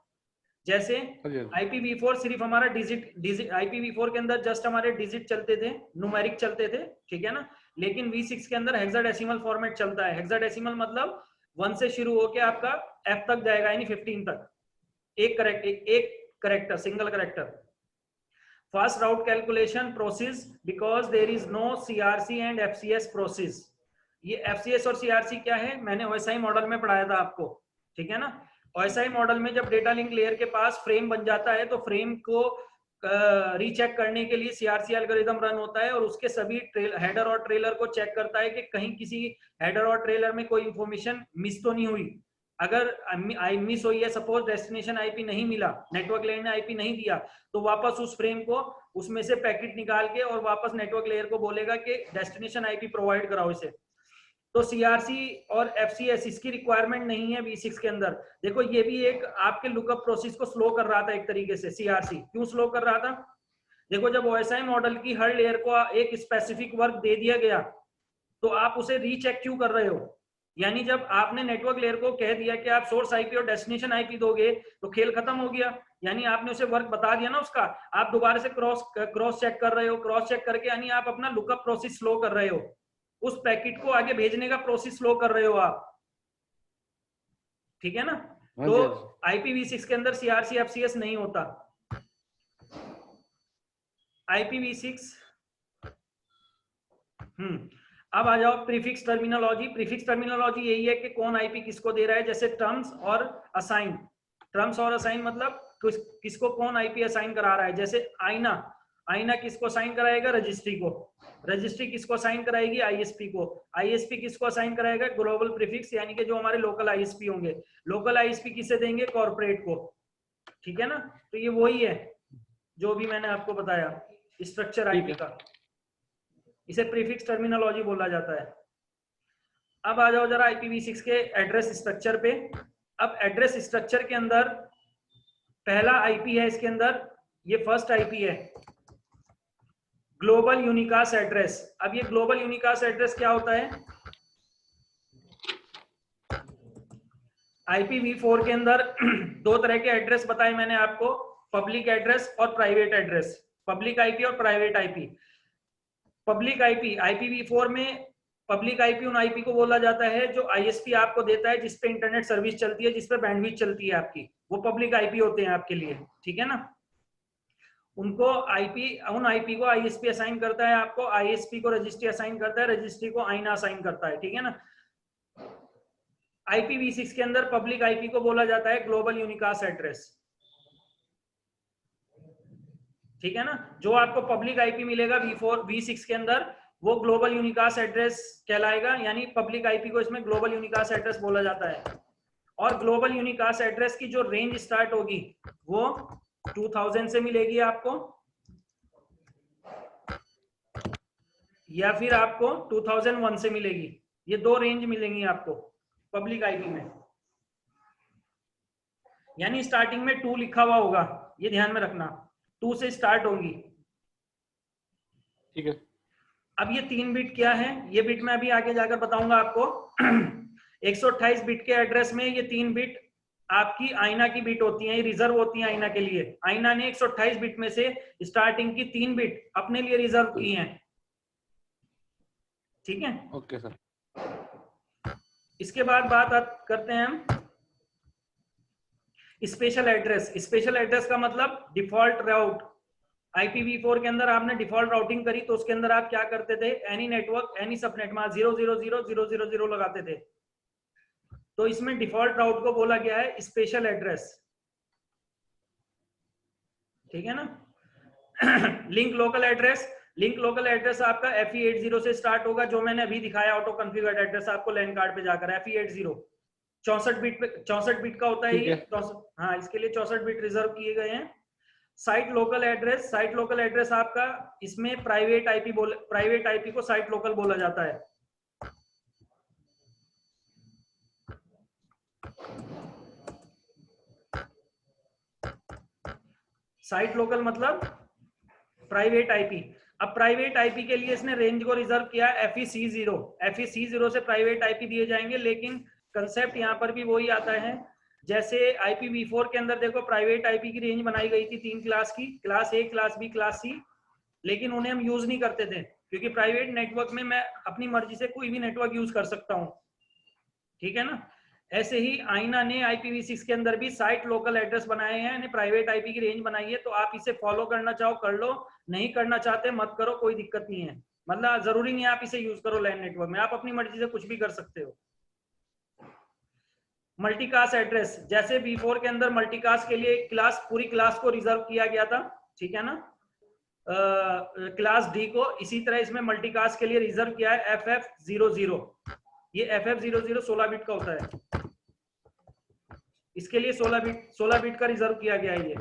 जैसे IPv4 सिर्फ हमारा डिजिट IPv4 के अंदर जस्ट हमारे डिजिट चलते थे, न्यूमेरिक चलते थे। ठीक है ना? लेकिन V6 के अंदर हेक्साडेसिमल फॉर्मेट चलता है। हेक्साडेसिमल मतलब 1 से शुरू होके आपका F तक जाएगा, यानी 15 तक, एक character, single character. Fast route calculation process because there is no CRC and FCS process। ये FCS और CRC क्या है? मैंने OSI मॉडल में पढ़ाया था आपको। ठीक है ना? OSI मॉडल में जब डेटा लिंक लेयर के पास फ्रेम बन जाता है तो फ्रेम को रीचेक करने के लिए CRC एल्गोरिदम रन होता है, और उसके सभी हेडर और ट्रेलर को चेक करता है कि कहीं किसी हेडर और ट्रेलर में कोई इंफॉर्मेशन मिस तो नहीं हुई। अगर मिस हुई है, सपोज डेस्टिनेशन आईपी नहीं मिला, नेटवर्क लेयर ने आईपी नहीं दिया, तो वापस उस फ्रेम को उसमें से पैकेट निकाल के और वापस नेटवर्क लेयर को बोलेगा कि डेस्टिनेशन आईपी प्रोवाइड कराओ इसे। तो सीआरसी और एफसीएस इसकी रिक्वायरमेंट नहीं है V6 के अंदर। देखो ये भी एक आपके लुकअप प्रोसेस को स्लो कर रहा था एक तरीके से। सीआरसी क्यों स्लो कर रहा था? देखो जब OSI मॉडल की हर लेयर को एक स्पेसिफिक वर्क दे दिया गया तो आप उसे रीचेक क्यों कर रहे हो? यानी जब आपने नेटवर्क लेयर को कह दिया कि आप सोर्स आईपी और डेस्टिनेशन आईपी दोगे तो खेल खत्म हो गया, यानी आपने उसे वर्क बता दिया ना उसका, आप दोबारा से क्रॉस चेक कर रहे हो, क्रॉस चेक करके यानी आप अपना लुकअप प्रोसेस स्लो कर रहे हो, उस पैकेट को आगे भेजने का प्रोसेस स्लो कर रहे हो आप। ठीक है ना? तो IPv6 के अंदर CRC FCS नहीं होता। IPv6 अब आ जाओ प्रीफिक्स टर्मिनोलॉजी। प्रीफिक्स टर्मिनोलॉजी यही है कि कौन आईपी किसको दे रहा है, जैसे टर्म्स और असाइन। टर्म्स और असाइन मतलब किसको कौन आईपी असाइन करा रहा है। जैसे आईना किसको असाइन कराएगा? रजिस्ट्री को। रजिस्ट्री किसको असाइन कराएगी? आईएसपी को। आईएसपी किसको असाइन कराएगा? ग्लोबल प्रीफिक्स, यानी कि जो हमारे लोकल आईएसपी होंगे। लोकल आईएसपी किसे देंगे? कॉर्पोरेट को। ठीक है ना? तो ये वही है जो भी मैंने आपको बताया स्ट्रक्चर आईपी का, इसे प्रीफिक्स टर्मिनोलॉजी बोला जाता है। अब आ जाओ जरा IPv6 के एड्रेस स्ट्रक्चर पे। अब एड्रेस स्ट्रक्चर के अंदर पहला आईपी है, इसके अंदर ये फर्स्ट आईपी है, ग्लोबल यूनिकास्ट एड्रेस। अब ये ग्लोबल यूनिकास्ट एड्रेस क्या होता है? IPv4 के अंदर दो तरह के एड्रेस बताए मैंने आपको, पब्लिक एड्रेस और प्राइवेट एड्रेस। पब्लिक आईपी और private IP. Public IP IPv4 में पब्लिक आईपी उन आईपी को बोला जाता है जो आईएसपी आपको देता है, जिसपे इंटरनेट सर्विस चलती है, जिसपे बैंडविड्थ चलती है आपकी, वो पब्लिक आईपी होते हैं आपके लिए। ठीक है ना? उनको उन आईपी को आईएसपी असाइन करता है, आपको आईएसपी को रजिस्ट्री असाइन करता है, रजिस्ट्री को आईना असाइन करता है। ठीक है ना? IPv6 के अंदर पब्लिक आईपी को बोला जाता है ग्लोबल यूनिकास्ट एड्रेस। ठीक है ना? जो आपको पब्लिक आईपी मिलेगा V6 के अंदर वो ग्लोबल यूनिकास्ट एड्रेस कहलाएगा, यानी पब्लिक आईपी को इसमें ग्लोबल यूनिकास्ट एड्रेस बोला जाता है। और ग्लोबल यूनिकास्ट एड्रेस की जो रेंज स्टार्ट होगी वो 2000 से मिलेगी आपको, या फिर आपको 2001 से मिलेगी। ये दो रेंज मिलेंगी आपको पब्लिक आईपी में, यानी स्टार्टिंग में 2 लिखा हुआ होगा, ये ध्यान में रखना, 2 से स्टार्ट होंगी। ठीक है। अब ये 3 बिट क्या है, ये बिट मैं अभी आगे जाकर बताऊंगा आपको। 128 बिट के एड्रेस में ये 3 बिट आपकी आईना की बिट होती है, ये रिजर्व होती है आईना के लिए। आईना ने 128 बिट में से स्टार्टिंग की 3 बिट अपने लिए रिजर्व की हैं। ठीक है? Okay sir. इसके बाद बात करते हैं हम स्पेशल एड्रेस। स्पेशल एड्रेस का मतलब डिफॉल्ट राउट। IPv4 के अंदर आपने डिफॉल्ट राउटिंग करी तो उसके अंदर आप क्या करते थे, एनी नेटवर्क एनी सबनेट में 0000000 लगाते थे। तो इसमें डिफॉल्ट राउट को बोला गया है स्पेशल एड्रेस, ठीक है ना। Link local address, link local address आपका FE80 से स्टार्ट होगा, जो मैंने अभी दिखाया ऑटो कॉन्फ़िगर्ड एड्रेस आपको लैन कार्ड पे जाकर FE80 64 बिट का होता है ठीक ये है। हाँ, इसके लिए 64 बिट रिजर्व किए गए हैं। Site local address, site local address आपका इसमें प्राइवेट आईपी को साइट लोकल बोला जाता है। साइट लोकल मतलब प्राइवेट आईपी। अब प्राइवेट आईपी के लिए इसने रेंज को रिजर्व किया FEC0। FEC0 से प्राइवेट आईपी दिए जाएंगे, लेकिन कंसेप्ट यहाँ पर भी वही आता है जैसे IPv4 के अंदर देखो प्राइवेट आईपी की रेंज बनाई गई थी 3 क्लास की, class A, class B, class C, लेकिन उन्हें हम यूज नहीं करते थे क्योंकि प्राइवेट नेटवर्क में मैं अपनी मर्जी से कोई भी नेटवर्क यूज कर सकता हूँ, ठीक है ना। ऐसे ही आईना ने IPv6 के अंदर भी साइट लोकल एड्रेस बनाए हैं, यानी प्राइवेट आईपी की रेंज बनाई है। तो आप इसे फॉलो करना चाहो कर लो, नहीं करना चाहते मत करो, कोई दिक्कत नहीं है। मतलब जरूरी नहीं है आप इसे यूज करो लैन नेटवर्क में, आप अपनी मर्जी से कुछ भी कर सकते हो। मल्टीकास्ट एड्रेस, जैसे V4 के अंदर मल्टीकास्ट के लिए क्लास पूरी क्लास को रिजर्व किया गया था, ठीक है ना, क्लास D को, इसी तरह इसमें मल्टीकास्ट के लिए रिजर्व किया है FF00। ये FF00 16 बिट का होता है, इसके लिए 16 बिट का रिजर्व किया गया है ये।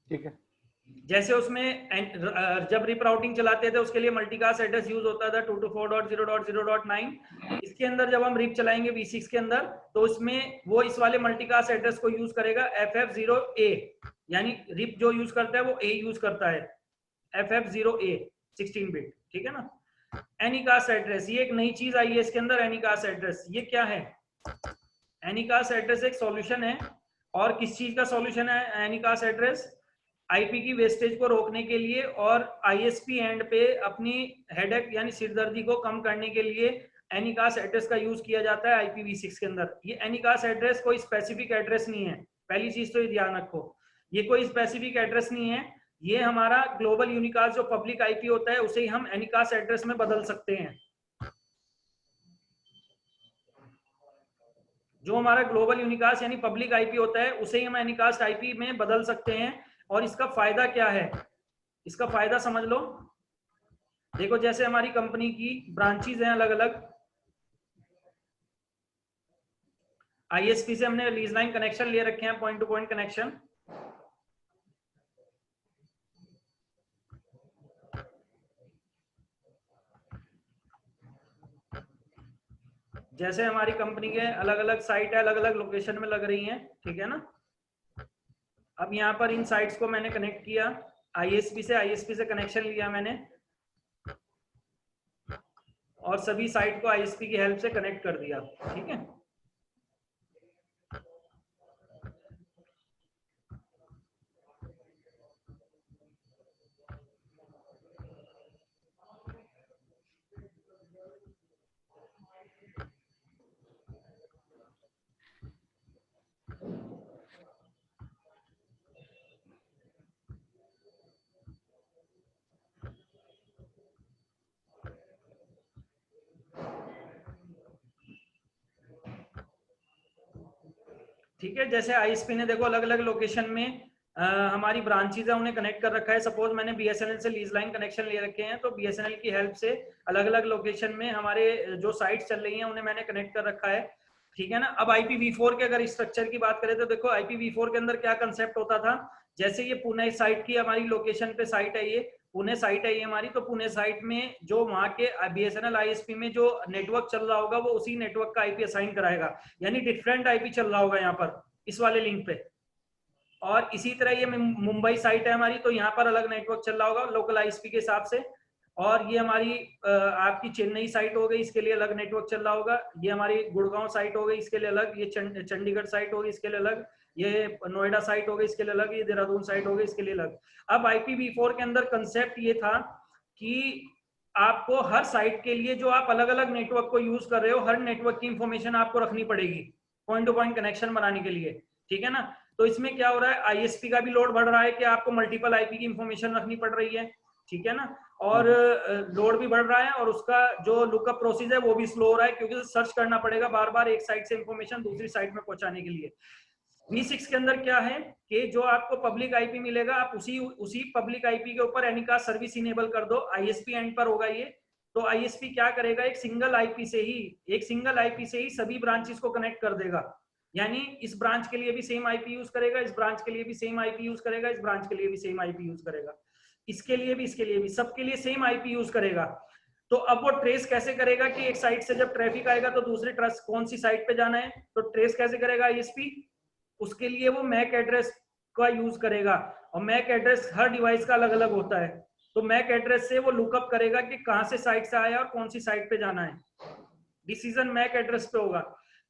ठीक है। जैसे उसमें जब रिप राउटिंग चलाते थे उसके लिए मल्टीकास्ट एड्रेस यूज होता था 224.0.0.9। इसके अंदर जब हम रिप चलाएंगे V6 के अंदर तो इसमें वो इस वाले मल्टीकास्ट एड्रेस को यूज करेगा FF0A, यानी रिप जो यूज करता है वो A यूज करता है, FF0A 16 बिट, ठीक है ना। एनीकास्ट एड्रेस, ये एक नई चीज आई है इसके अंदर, एनीकास्ट एड्रेस। ये क्या है? एनीकास्ट एड्रेस एक सॉल्यूशन है, और किस चीज का सॉल्यूशन है एनीकास्ट एड्रेस? आईपी की वेस्टेज को रोकने के लिए और आईएसपी एंड पे अपनी हेडेक यानी सिरदर्दी को कम करने के लिए एनीकास्ट एड्रेस का यूज किया जाता है IPv6 के अंदर। ये एनीकास्ट एड्रेस कोई स्पेसिफिक एड्रेस नहीं है, पहली चीज तो ये ध्यान रखो, ये कोई स्पेसिफिक एड्रेस नहीं है, ये हमारा ग्लोबल यूनिकास्ट जो पब्लिक आईपी होता है उसे ही हम एनीकास्ट एड्रेस में बदल सकते हैं। जो हमारा ग्लोबल यूनिकास्ट यानी पब्लिक आईपी होता है उसे ही हम एनीकास्ट आईपी में बदल सकते हैं। और इसका फायदा क्या है, इसका फायदा समझ लो। देखो जैसे हमारी कंपनी की ब्रांचेस हैं अलग अलग, आईएसपी से हमने लीज लाइन कनेक्शन ले रखे हैं, पॉइंट टू पॉइंट कनेक्शन। जैसे हमारी कंपनी के अलग अलग साइट है, अलग अलग लोकेशन में लग रही हैं, ठीक है ना। अब यहाँ पर इन साइट्स को मैंने कनेक्ट किया आईएसपी से कनेक्शन लिया मैंने, और सभी साइट को आईएसपी की हेल्प से कनेक्ट कर दिया, ठीक है। ठीक है, जैसे आईएसपी ने देखो अलग अलग लोकेशन में हमारी ब्रांचेज है उन्हें कनेक्ट कर रखा है। सपोज मैंने बीएसएनएल से लीज लाइन कनेक्शन ले रखे हैं, तो बीएसएनएल की हेल्प से अलग अलग लोकेशन में हमारे जो साइट्स चल रही हैं उन्हें मैंने कनेक्ट कर रखा है, ठीक है ना। अब IPv4 के अगर स्ट्रक्चर की बात करें तो देखो IPv4 के अंदर क्या कंसेप्ट होता था। जैसे ये पुणे साइट की हमारी लोकेशन पे साइट है, ये पुणे साइट है ये हमारी, तो पुणे साइट में जो वहां के बीएसएनएल आईएसपी में जो नेटवर्क चल रहा होगा वो उसी नेटवर्क का आईपी असाइन कराएगा, यानी डिफरेंट आईपी चल रहा होगा यहाँ पर इस वाले लिंक पे। और इसी तरह ये मुंबई साइट है हमारी, तो यहाँ पर अलग नेटवर्क चल रहा होगा लोकल आईएसपी के हिसाब से। और ये हमारी आपकी चेन्नई साइट हो गई, इसके लिए अलग नेटवर्क चल रहा होगा। ये हमारी गुड़गांव साइट हो गई, इसके लिए अलग। ये चंडीगढ़ साइट होगी, इसके लिए अलग। ये नोएडा साइट हो गई, इसके लिए अलग। ये देहरादून साइट हो गई, इसके लिए अलग। अब IPv4 के अंदर कंसेप्ट ये था कि आपको हर साइट के लिए जो आप अलग अलग नेटवर्क को यूज कर रहे हो, हर नेटवर्क की इंफॉर्मेशन आपको रखनी पड़ेगी पॉइंट टू पॉइंट कनेक्शन बनाने के लिए। ठीक है ना। तो इसमें क्या हो रहा है, आईएसपी का भी लोड बढ़ रहा है कि आपको मल्टीपल आईपी की इंफॉर्मेशन रखनी पड़ रही है, ठीक है ना, और लोड भी बढ़ रहा है, और उसका जो लुकअप प्रोसेस है वो भी स्लो हो रहा है, क्योंकि सर्च करना पड़ेगा बार बार एक साइट से इंफॉर्मेशन दूसरी साइट में पहुंचाने के लिए। V6 के अंदर क्या है कि जो आपको पब्लिक आईपी मिलेगा, आप उसी पब्लिक आईपी के ऊपर एनीकास्ट सर्विस इनेबल कर दो, आईएसपी एंड पर होगा ये। तो आईएसपी क्या करेगा, एक सिंगल आईपी से ही सभी ब्रांचेस को कनेक्ट कर देगा। यानी इस ब्रांच के लिए भी सेम आईपी यूज करेगा, इस ब्रांच के लिए भी सेम आईपी यूज करेगा, इस ब्रांच के लिए भी सेम आईपी यूज करेगा, इसके लिए भी सबके लिए सेम आईपी यूज करेगा। तो अब वो ट्रेस कैसे करेगा कि एक साइट से जब ट्रैफिक आएगा तो दूसरी ट्रस्ट कौन सी साइट पे जाना है, तो ट्रेस कैसे करेगा आईएसपी, उसके लिए वो मैक एड्रेस का यूज करेगा, और मैक एड्रेस हर डिवाइस का अलग अलग होता है। तो मैक एड्रेस से वो लुकअप करेगा कि कहां से साइट से आया और कौन सी साइट पे जाना है, डिसीजन मैक एड्रेस पे होगा।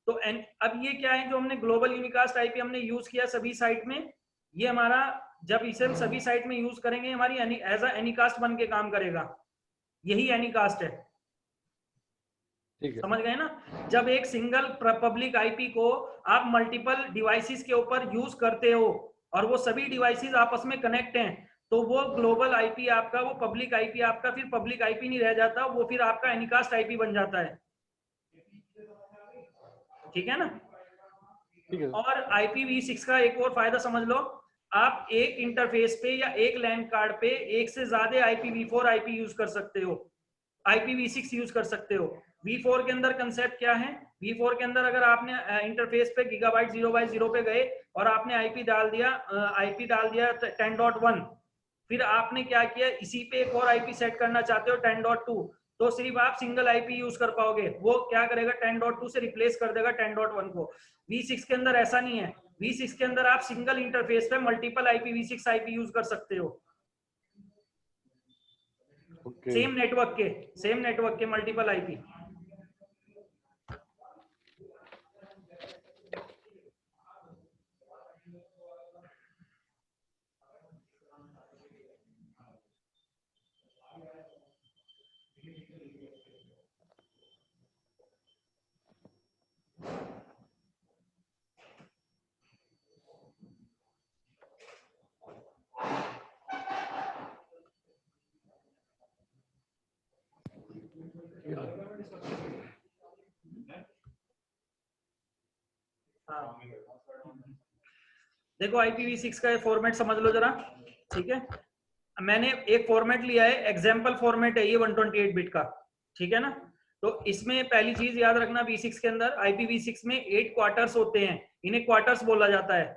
तो अब ये क्या है, जो हमने ग्लोबल यूनिकास्ट आईपी हमने यूज किया सभी साइट में, ये हमारा जब इसे हम सभी साइट में यूज करेंगे, हमारी एज अ एनीकास्ट बन के काम करेगा, यही एनीकास्ट है। समझ गए ना। जब एक सिंगल पब्लिक आईपी को आप मल्टीपल डिवाइसेस के ऊपर यूज करते हो और वो सभी डिवाइसेस आपस में कनेक्ट हैं, तो वो ग्लोबल आईपी आपका, वो पब्लिक आईपी आपका फिर पब्लिक आईपी नहीं रह जाता, वो फिर आपका एनीकास्ट आईपी बन जाता है, ठीक है ना। ठीक है। और IPv6 का एक और फायदा समझ लो, आप एक इंटरफेस पे या एक लैंड कार्ड पे एक से ज्यादा IPv4 आईपी यूज कर सकते हो, IPv6 यूज कर सकते हो। V4 के अंदर कंसेप्ट क्या है, V4 के अंदर अगर आपने इंटरफेस पे गीगाबाइट 0x0 पे गए और आपने आईपी डाल दिया 10.1, फिर आपने क्या किया, इसी पे एक और आईपी सेट करना चाहते हो 10.2, तो सिर्फ आप सिंगल आईपी यूज कर पाओगे, वो क्या करेगा 10.2 से रिप्लेस कर देगा 10.1 को। V6 के अंदर ऐसा नहीं है, V6 के अंदर आप सिंगल इंटरफेस पे मल्टीपल IPv6 आईपी यूज कर सकते हो, सेम नेटवर्क के मल्टीपल आईपी। हाँ। देखो IPv6 का फॉर्मेट समझ लो जरा, ठीक है। मैंने एक फॉर्मेट लिया है, एग्जाम्पल फॉर्मेट है ये 128 बिट का, ठीक है ना। तो इसमें पहली चीज याद रखना, V6 के अंदर IPv6 में 8 क्वार्टर्स होते हैं, इन्हें क्वार्टर्स बोला जाता है,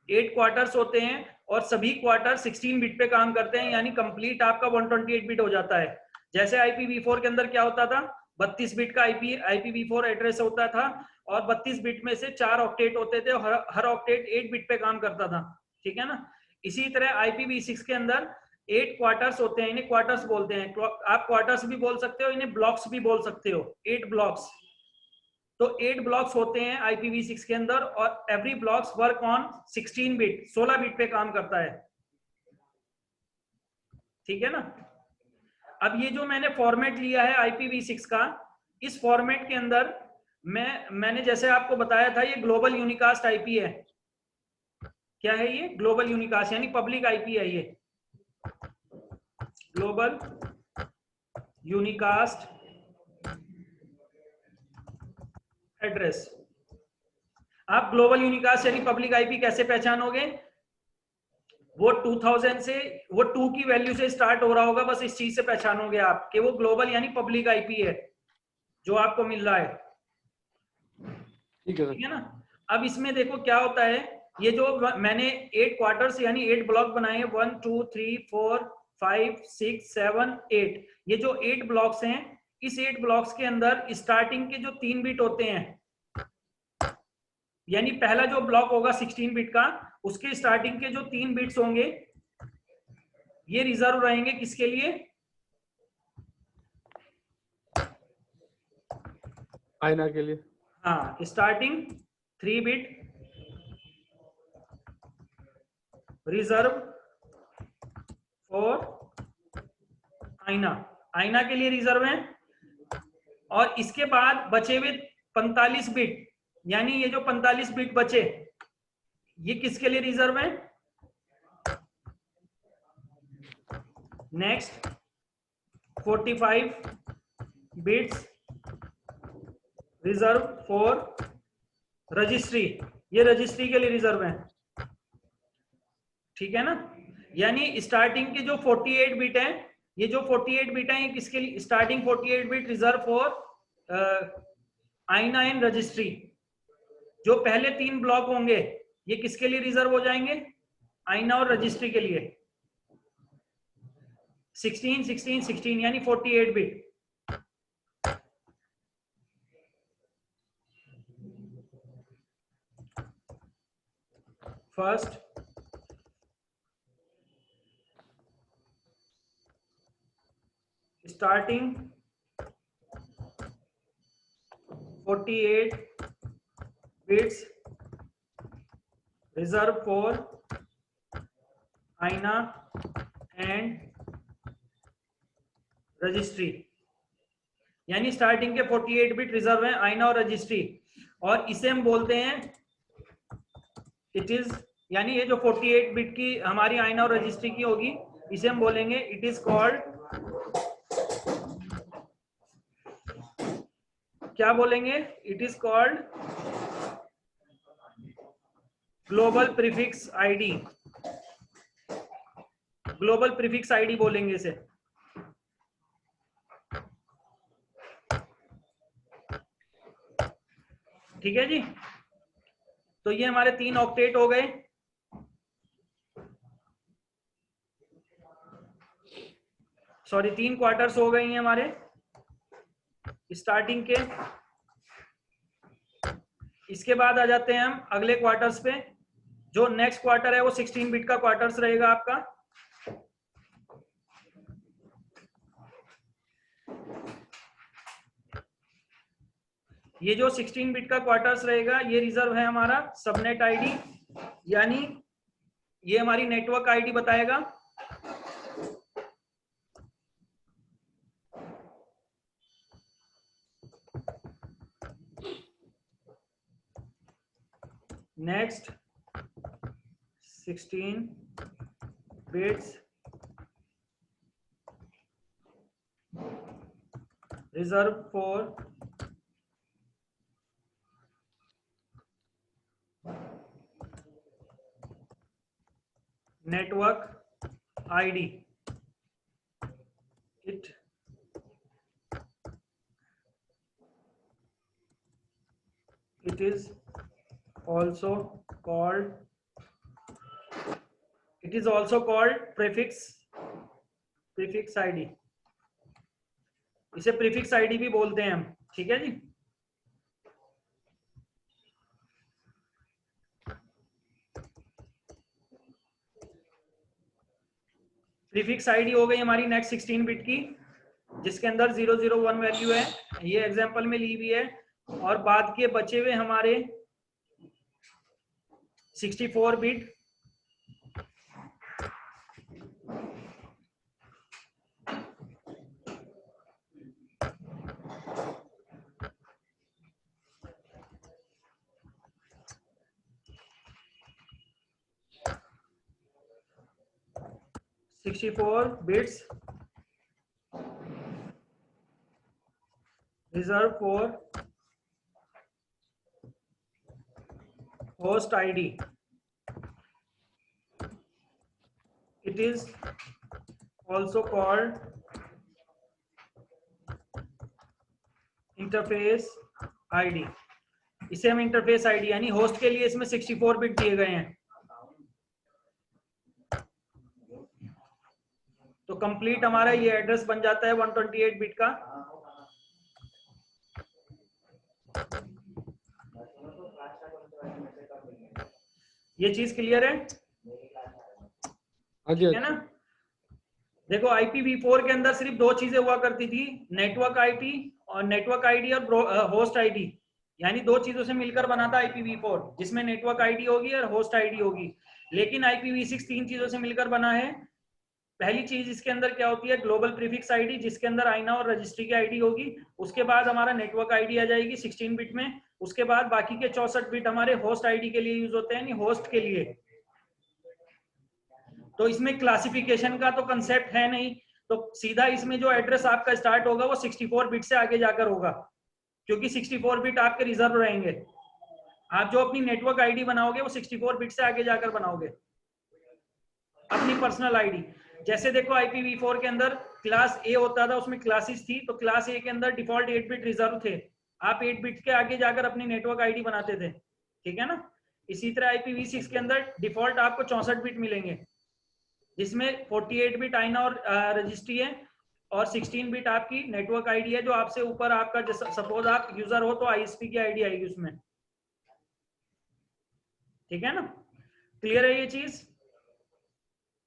8 क्वार्टर्स होते हैं, और सभी क्वार्टर 16 बिट पे काम करते हैं, यानी कंप्लीट आपका 128 बिट हो जाता है। जैसे IPv4 के अंदर क्या होता था, 32 बिट का IPv4 एड्रेस होता था, और 32 बिट में से 4 ऑक्टेट होते थे, हर ऑक्टेट 8 बिट पे काम करता था, ठीक है ना। इसी तरह IPv6 के अंदर 8 क्वार्टर्स होते हैं, इन्हें क्वार्टर्स बोलते हैं। आप क्वार्टर्स भी बोल सकते हो, इन्हें ब्लॉक्स भी बोल सकते हो, 8 ब्लॉक्स। तो 8 ब्लॉक्स होते हैं IPv6 के अंदर, और every blocks work on 16 bit, 16 bit पे काम करता है, ठीक है ना। अब ये जो मैंने फॉर्मेट लिया है IPv6 का, इस फॉर्मेट के अंदर मैंने जैसे आपको बताया था, ये ग्लोबल यूनिकास्ट आईपी है। क्या है ये, ग्लोबल यूनिकास्ट, यानी पब्लिक आईपी है ये, ग्लोबल यूनिकास्ट एड्रेस। आप ग्लोबल यूनिकास्ट यानी पब्लिक आईपी कैसे पहचानोगे, वो 2000 से, वो 2 की वैल्यू से स्टार्ट हो रहा होगा, बस इस चीज से पहचानोगे आप कि वो ग्लोबल यानी पब्लिक आईपी है जो आपको मिल रहा है, ठीक है ठीक है ना। अब इसमें देखो क्या होता है, ये जो मैंने 8 क्वार्टर्स यानी 8 ब्लॉक बनाए हैं, 1 2 3 4 5 6 7 8, ये जो 8 ब्लॉक्स हैं, इस 8 ब्लॉक्स के अंदर स्टार्टिंग के जो 3 बिट होते हैं, यानी पहला जो ब्लॉक होगा 16 बिट का, उसके स्टार्टिंग के जो 3 बिट्स होंगे, ये रिजर्व रहेंगे किसके लिए, आईना के लिए। हाँ, स्टार्टिंग 3 बिट रिजर्व फॉर आईना के लिए रिजर्व है, और इसके बाद बचे हुए 45 बिट यानी ये जो 45 बिट बचे ये किसके लिए रिजर्व है? Next 45 bits reserve for registry, ये रजिस्ट्री के लिए रिजर्व है, ठीक है ना। यानी स्टार्टिंग के जो 48 बिट है, ये जो 48 बिट है ये किसके लिए? स्टार्टिंग 48 बिट रिजर्व फॉर आईना एंड रजिस्ट्री। जो पहले 3 ब्लॉक होंगे ये किसके लिए रिजर्व हो जाएंगे? आईना और रजिस्ट्री के लिए। 16 16 16 यानी 48 bit. First starting 48 bits reserved for आईना एंड रजिस्ट्री। यानी स्टार्टिंग के 48 बिट रिजर्व है आईना और रजिस्ट्री, और इसे हम बोलते हैं इट इज, यानी ये जो 48 बिट की हमारी आईना और रजिस्ट्री की होगी इसे हम बोलेंगे इट इज कॉल्ड, क्या बोलेंगे? It is called global prefix ID. Global prefix ID बोलेंगे इसे। ठीक है जी। तो ये हमारे 3 ऑक्टेट हो गए। सॉरी 3 क्वार्टर्स हो गए हैं हमारे स्टार्टिंग के। इसके बाद आ जाते हैं हम अगले क्वार्टर्स पे। जो नेक्स्ट क्वार्टर है वो 16 बिट का क्वार्टर्स रहेगा आपका। ये जो 16 बिट का क्वार्टर्स रहेगा ये रिजर्व है हमारा सबनेट आईडी, यानी ये हमारी नेटवर्क आईडी बताएगा। Next 16 bits reserve for network ID. It is also called prefix ID. इसे प्रीफिक्स आईडी भी बोलते हैं हम, ठीक है जी। प्रीफिक्स आईडी हो गई हमारी नेक्स्ट 16 बिट की, जिसके अंदर 001 वैल्यू है, ये एग्जांपल में ली हुई है, और बाद के बचे हुए हमारे 64 bit bits reserve for host ID. It is also called interface ID. इसे हम इंटरफेस आईडी, यानी होस्ट के लिए इसमें 64 बिट दिए गए हैं। तो कंप्लीट हमारा ये एड्रेस बन जाता है 128 बिट का। ये चीज क्लियर है? है ना। देखो IPv4 के अंदर सिर्फ 2 चीजें हुआ करती थी, नेटवर्क आईडी और होस्ट आईडी, यानी 2 चीजों से मिलकर बना था IPv4, जिसमें नेटवर्क आईडी होगी और होस्ट आईडी होगी। लेकिन IPv6 3 चीजों से मिलकर बना है। पहली चीज इसके अंदर क्या होती है? ग्लोबल प्रीफिक्स आईडी, जिसके अंदर आईना और रजिस्ट्री की आईडी होगी। उसके बाद हमारा नेटवर्क आईडी आ जाएगी 16 बिट में, उसके बाद बाकी के 64 बिट हमारे होस्ट आईडी के लिए यूज होते हैं, नहीं होस्ट के लिए। तो इसमें क्लासिफिकेशन का तो कंसेप्ट है नहीं, तो सीधा इसमें जो एड्रेस आपका स्टार्ट होगा वो 64 बिट से आगे जाकर होगा, क्योंकि 64 बिट आपके रिजर्व रहेंगे। आप जो अपनी नेटवर्क आईडी बनाओगे वो 64 बिट से आगे जाकर बनाओगे अपनी पर्सनल आईडी। जैसे देखो IPv4 के अंदर क्लास ए होता था, उसमें क्लासेस थी, तो क्लास ए के अंदर डिफॉल्ट 8 बिट रिजर्व थे, आप 8 बिट के आगे जाकर अपनी नेटवर्क आईडी बनाते थे, ठीक है ना। इसी तरह IPv6 के अंदर डिफॉल्ट आपको 64 बिट मिलेंगे, जिसमें 48 बिट आईना और रजिस्ट्री है, और 16 बिट आपकी नेटवर्क आईडी है, जो आपसे ऊपर आपका, सपोज आप यूजर हो तो ISP की आईडी आएगी उसमें, ठीक है ना। क्लियर है ये चीज,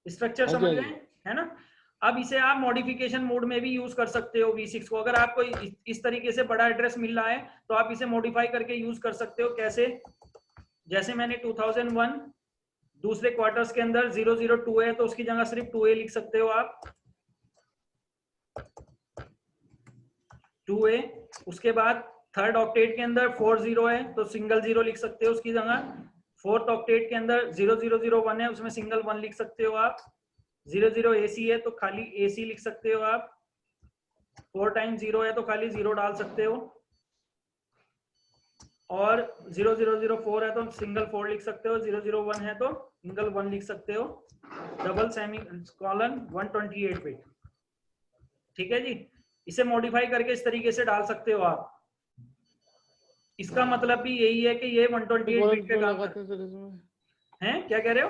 स्ट्रक्चर समझ गए, है ना। अब इसे आप मॉडिफिकेशन मोड में भी यूज कर सकते हो V6 को। अगर आपको इस तरीके से बड़ा एड्रेस मिल रहा है तो आप इसे मॉडिफाई करके यूज कर सकते हो। कैसे? जैसे मैंने 2001 दूसरे क्वार्टर्स के अंदर 002 है, तो उसकी जगह सिर्फ 2A लिख सकते हो आप, 2A। उसके बाद थर्ड ऑक्टेट के अंदर 40 है तो सिंगल 0 लिख सकते हो उसकी जगह। फोर्थ ऑक्टेट के अंदर 0001 है, उसमें सिंगल 1 लिख सकते हो आप। 00 AC है तो खाली AC लिख सकते हो आप। 4 टाइम्स 0 है तो खाली 0 डाल सकते हो, और 0004 है तो सिंगल 4 लिख सकते हो। 001 है तो सिंगल 1 लिख सकते हो। डबल सेमी कॉलन 128 बिट, ठीक है जी। इसे मॉडिफाई करके इस तरीके से डाल सकते हो आप। इसका मतलब भी यही है कि ये 128 बिट के काम हैं। क्या कह रहे हो?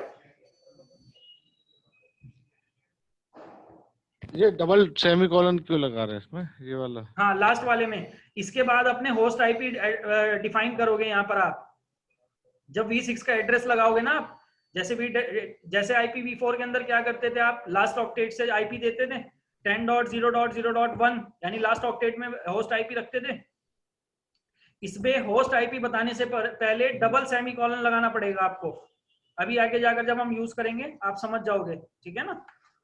ये डबल सेमीकोलन क्यों लगा रहे हैं इसमें, ये वाला? हाँ, लास्ट वाले में। इसके बाद अपने होस्ट आईपी डिफाइन करोगे यहाँ पर आप, जब V6 का एड्रेस लगाओगे ना आप। जैसे IPv4 के अंदर क्या करते थे आप, लास्ट ऑक्टेट से आईपी देते थे 10.0.0.1, यानी लास्ट ऑक्टेट में होस्ट आईपी रखते थे। इसमें होस्ट आईपी बताने से पहले डबल सेमीकोलन लगाना पड़ेगा आपको। अभी आगे जाकर जब हम यूज करेंगे आप समझ जाओगे, ठीक है ना।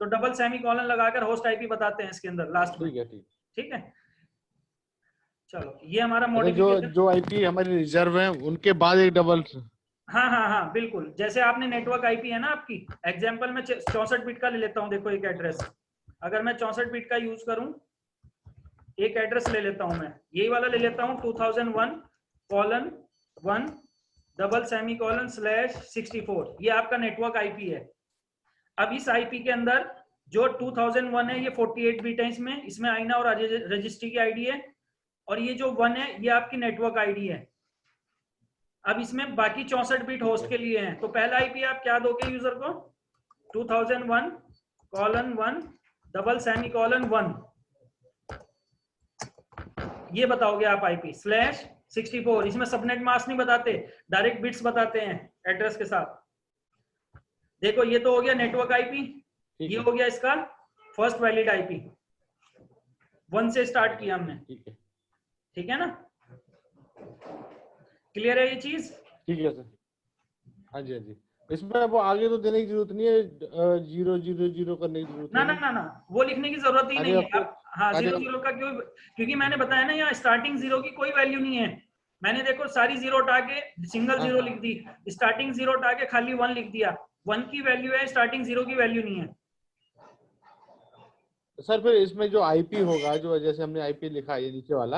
तो डबल सेमीकोलन लगाकर होस्ट आईपी बताते हैं इसके अंदर लास्ट में, ठीक है। चलो, ये हमारा मॉडिफिकेशन। जो आईपी हमारी रिजर्व है उनके बाद एक डबल। हाँ हाँ हाँ, बिल्कुल। जैसे आपने नेटवर्क आईपी है ना आपकी, एग्जांपल में 64 बिट का ले लेता हूँ। देखो एक एड्रेस, अगर मैं 64 बिट का यूज करूं, एक एड्रेस ले लेता हूं, मैं यही वाला ले लेता हूं 2001:1 डबल सेमीकोलन /64। ये आपका नेटवर्क आईपी है। अब इस आईपी के अंदर जो 2001 है ये 48 बिट है, इसमें आईना और रजिस्ट्री की आईडी है, और ये जो 1 है ये आपकी नेटवर्क आईडी है। अब इसमें बाकी 64 बिट होस्ट के लिए हैं। तो पहला आईपी आप क्या दोगे यूजर को? 2001:1 डबल सेमीकोलन 1, ये बताओगे आप आईपी /64। इसमें सबनेट मास्क नहीं बताते, डायरेक्ट बिट्स बताते हैं एड्रेस के साथ। देखो ये तो हो गया नेटवर्क आईपी, ये हो गया इसका फर्स्ट वैलिड आईपी। 1 से स्टार्ट किया हमने, ठीक है ना। क्लियर है ये चीज? ठीक है सर। हाँ जी, हाँ जी। इसमें वो आगे तो देने की जरूरत नहीं है, 000 करने की जरूरत ना ना ना ना, वो लिखने की जरूरत ही नहीं है अब। हाँ, 00 का क्यों? क्योंकि मैंने बताया ना, यहाँ स्टार्टिंग 0 की कोई वैल्यू नहीं है। मैंने देखो सारी 0 हटा के सिंगल 0 लिख दी, स्टार्टिंग 0 हटा के खाली 1 लिख दिया। 1 की वैल्यू है, स्टार्टिंग 0 की वैल्यू नहीं है। सर फिर इसमें जो आईपी होगा, जो जैसे हमने आईपी लिखा है ये नीचे वाला,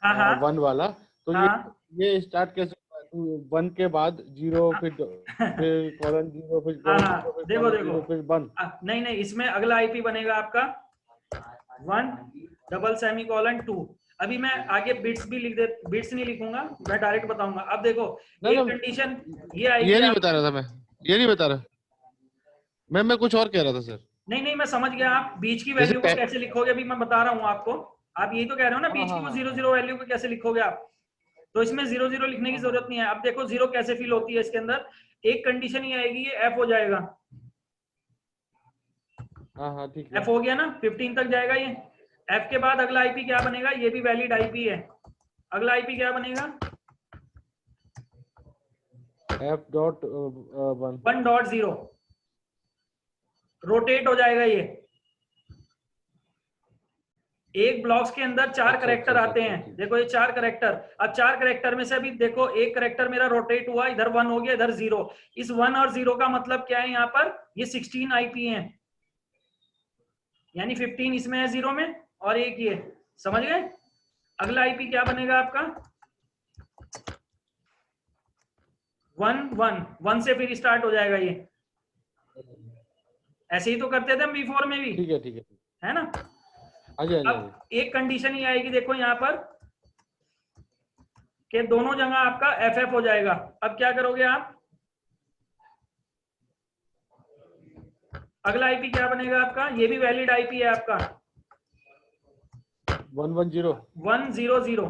हाँ हाँ 1 वाला, तो हाँ। ये स्टार्ट कैसे? 1 के बाद 0, फिर कोलन 0, फिर हाँ 1, हाँ, फिर देखो कोलन देखो 0, फिर 1। नहीं नहीं, इसमें अगला आईपी बनेगा आपका 1 डबल सेमीकोलन 2। अभी मैं आगे बिट्स भी लिख दे, बिट्स नहीं लिखूंगा, मैं डायरेक्ट बताऊंगा। अब देखो एक कंडीशन ये आएगी, ये नहीं बता रहा था मैं, ये नहीं बता रहा मैं कुछ और कह रहा था सर। नहीं नहीं, मैं समझ गया। आप बीच की वैल्यू को कैसे लिखोगे अभी मैं बता रहा हूँ आपको। आप यही तो कह रहे हो ना, बीच की वो 00 वैल्यू को कैसे लिखोगे आप। तो इसमें 00 लिखने की जरूरत नहीं है। अब देखो 0 कैसे फिल होती है इसके अंदर। एक कंडीशन ही आएगी, ये एफ हो जाएगा। हाँ ठीक है। एफ हो गया ना, 15 तक जाएगा ये। एफ के बाद अगला आईपी क्या बनेगा? ये भी वैलिड आईपी है। अगला आईपी क्या बनेगा? F.1.0 रोटेट हो जाएगा ये। एक ब्लॉक्स के अंदर 4 अच्छा, करेक्टर अच्छा, आते अच्छा, हैं। ठीक। देखो ये 4 करेक्टर, अब 4 करेक्टर में से अभी देखो एक करेक्टर मेरा रोटेट हुआ, इधर 1 हो गया, इधर 0। इस 1 और 0 का मतलब क्या है यहाँ पर, ये 16 आईपी है, यानी 15 इसमें है 0 में और एक ये, समझ गए। अगला आईपी क्या बनेगा आपका 1 1 1 से फिर स्टार्ट हो जाएगा ये। ऐसे ही तो करते थे हम V4 में भी, ठीक है, ठीक है, है ना। हाँ जी, हाँ जी, हाँ जी। अब एक कंडीशन ही आएगी देखो यहाँ पर कि दोनों जगह आपका FF हो जाएगा। अब क्या करोगे आप, अगला आईपी क्या बनेगा आपका, ये भी वैलिड आईपी है आपका 110। 100।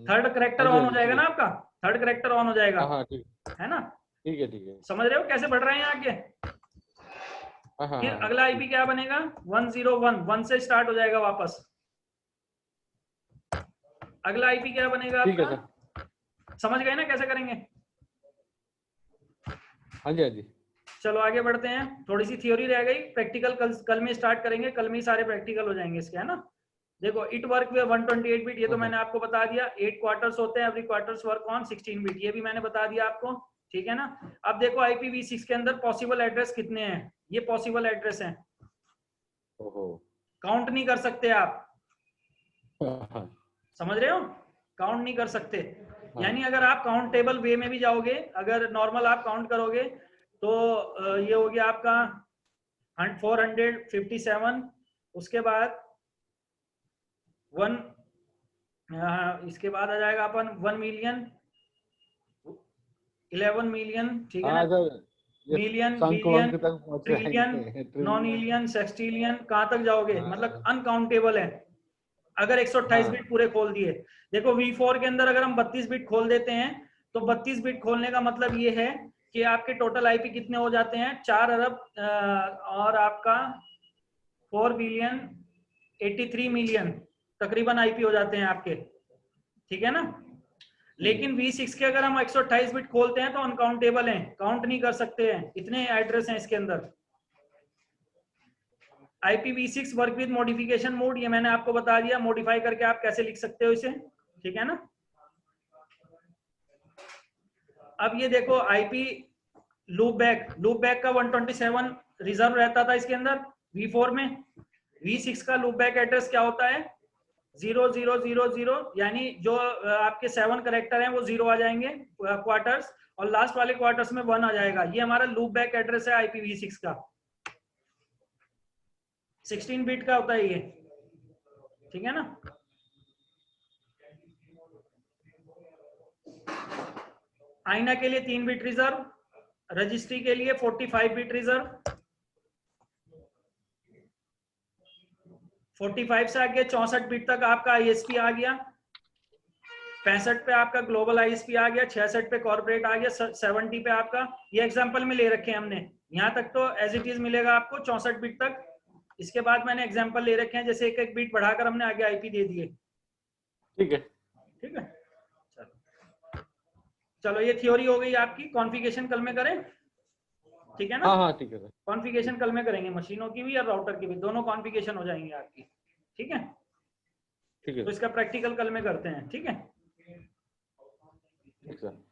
थर्ड करेक्टर हाँ जी, ऑन हाँ हो जी, ठीक जाएगा है। ना आपका, थर्ड करेक्टर ऑन हो जाएगा, हाँ, हाँ, ठीक। है ना। ठीक है, ठीक है। समझ रहे हो कैसे बढ़ रहे हैं आगे। हाँ, हाँ, फिर हाँ, अगला आईपी ठीक। क्या बनेगा 101 1 से स्टार्ट हो जाएगा वापस। अगला आईपी क्या बनेगा ठीक है आपका, सर। समझ गए ना कैसे करेंगे। हाँ जी, हाँ जी। चलो आगे बढ़ते हैं, थोड़ी सी थ्योरी रह गई, प्रैक्टिकल कल में स्टार्ट करेंगे, कल में ही सारे प्रैक्टिकल हो जाएंगे इसके, है ना। देखो इट वर्क विद 128 बिट, ये तो हाँ, हाँ। मैंने आपको बता दिया। 8 क्वार्टर्स होते हैं, every quarters work on 16 bit, ये भी मैंने बता दिया आपको, ठीक है ना। अब देखो IPv6 के अंदर पॉसिबल एड्रेस कितने हैं, ये पॉसिबल एड्रेस हैं, ओहो। काउंट नहीं कर सकते आप, हाँ, हाँ, समझ रहे हो, काउंट नहीं कर सकते। हाँ। यानी अगर आप काउंटेबल वे में भी जाओगे, अगर नॉर्मल आप काउंट करोगे तो ये हो गया आपका 457, उसके बाद 1, इसके बाद आ जाएगा अपन 1 मिलियन, 11 मिलियन, ठीक है ना, हाँ सर, ये मिलियन, संक्रमण बिलियन, के तक पहुंच ट्रिलियन, जाएंगे। ट्रिलियन। नॉनिलियन, सेक्सटिलियन, कहां तक जाओगे, मतलब हाँ, अनकाउंटेबल है अगर 128 हाँ। बिट पूरे खोल दिए। देखो V4 के अंदर अगर हम 32 बिट खोल देते हैं तो 32 बिट खोलने का मतलब ये है कि आपके टोटल आईपी कितने हो जाते हैं 4 अरब और आपका 4 बिलियन 83 मिलियन तकरीबन आईपी हो जाते हैं आपके, ठीक है ना। लेकिन V6 के अगर हम 128 बिट खोलते हैं तो अनकाउंटेबल हैं, काउंट नहीं कर सकते हैं, इतने एड्रेस हैं इसके अंदर। IPv6 work with modification mode, ये मैंने आपको बता दिया, मॉडिफाई करके आप कैसे लिख सकते हो इसे, ठीक है ना। अब ये देखो आईपी लूप बैक का 127 रिजर्व रहता था इसके अंदर V4 में। V6 का लूप बैक एड्रेस क्या होता है 0000, यानी जो आपके 7 करेक्टर हैं वो 0 आ जाएंगे क्वार्टर्स, और लास्ट वाले क्वार्टर्स में 1 आ जाएगा। ये हमारा लूप बैक एड्रेस है IPv6 का, 16 बिट का होता है ये, ठीक है ना। आईना के लिए 3 बिट रिजर्व, रजिस्ट्री के लिए 45 बिट रिजर्व, 45 से आगे 64 बिट तक आपका ISP आ गया, 65 पे आपका ग्लोबल ISP आ गया, 66 पे कॉर्पोरेट आ गया, 70 पे आपका, ये एग्जांपल में ले रखे हैं हमने, यहाँ तक तो एज इट इज मिलेगा आपको 64 बिट तक। इसके बाद मैंने एग्जांपल ले रखे हैं, जैसे एक एक बिट बढ़ाकर हमने आगे आईपी दे दिए, ठीक है। ठीक है। चलो ये थ्योरी हो गई आपकी, कॉन्फ़िगरेशन कल में करें, ठीक है ना। हाँ, हाँ, ठीक है सर। कॉन्फ़िगरेशन कल में करेंगे, मशीनों की भी और राउटर की भी, दोनों कॉन्फ़िगरेशन हो जाएंगे आपकी, ठीक है। ठीक है तो इसका प्रैक्टिकल कल में करते हैं, ठीक है। सर।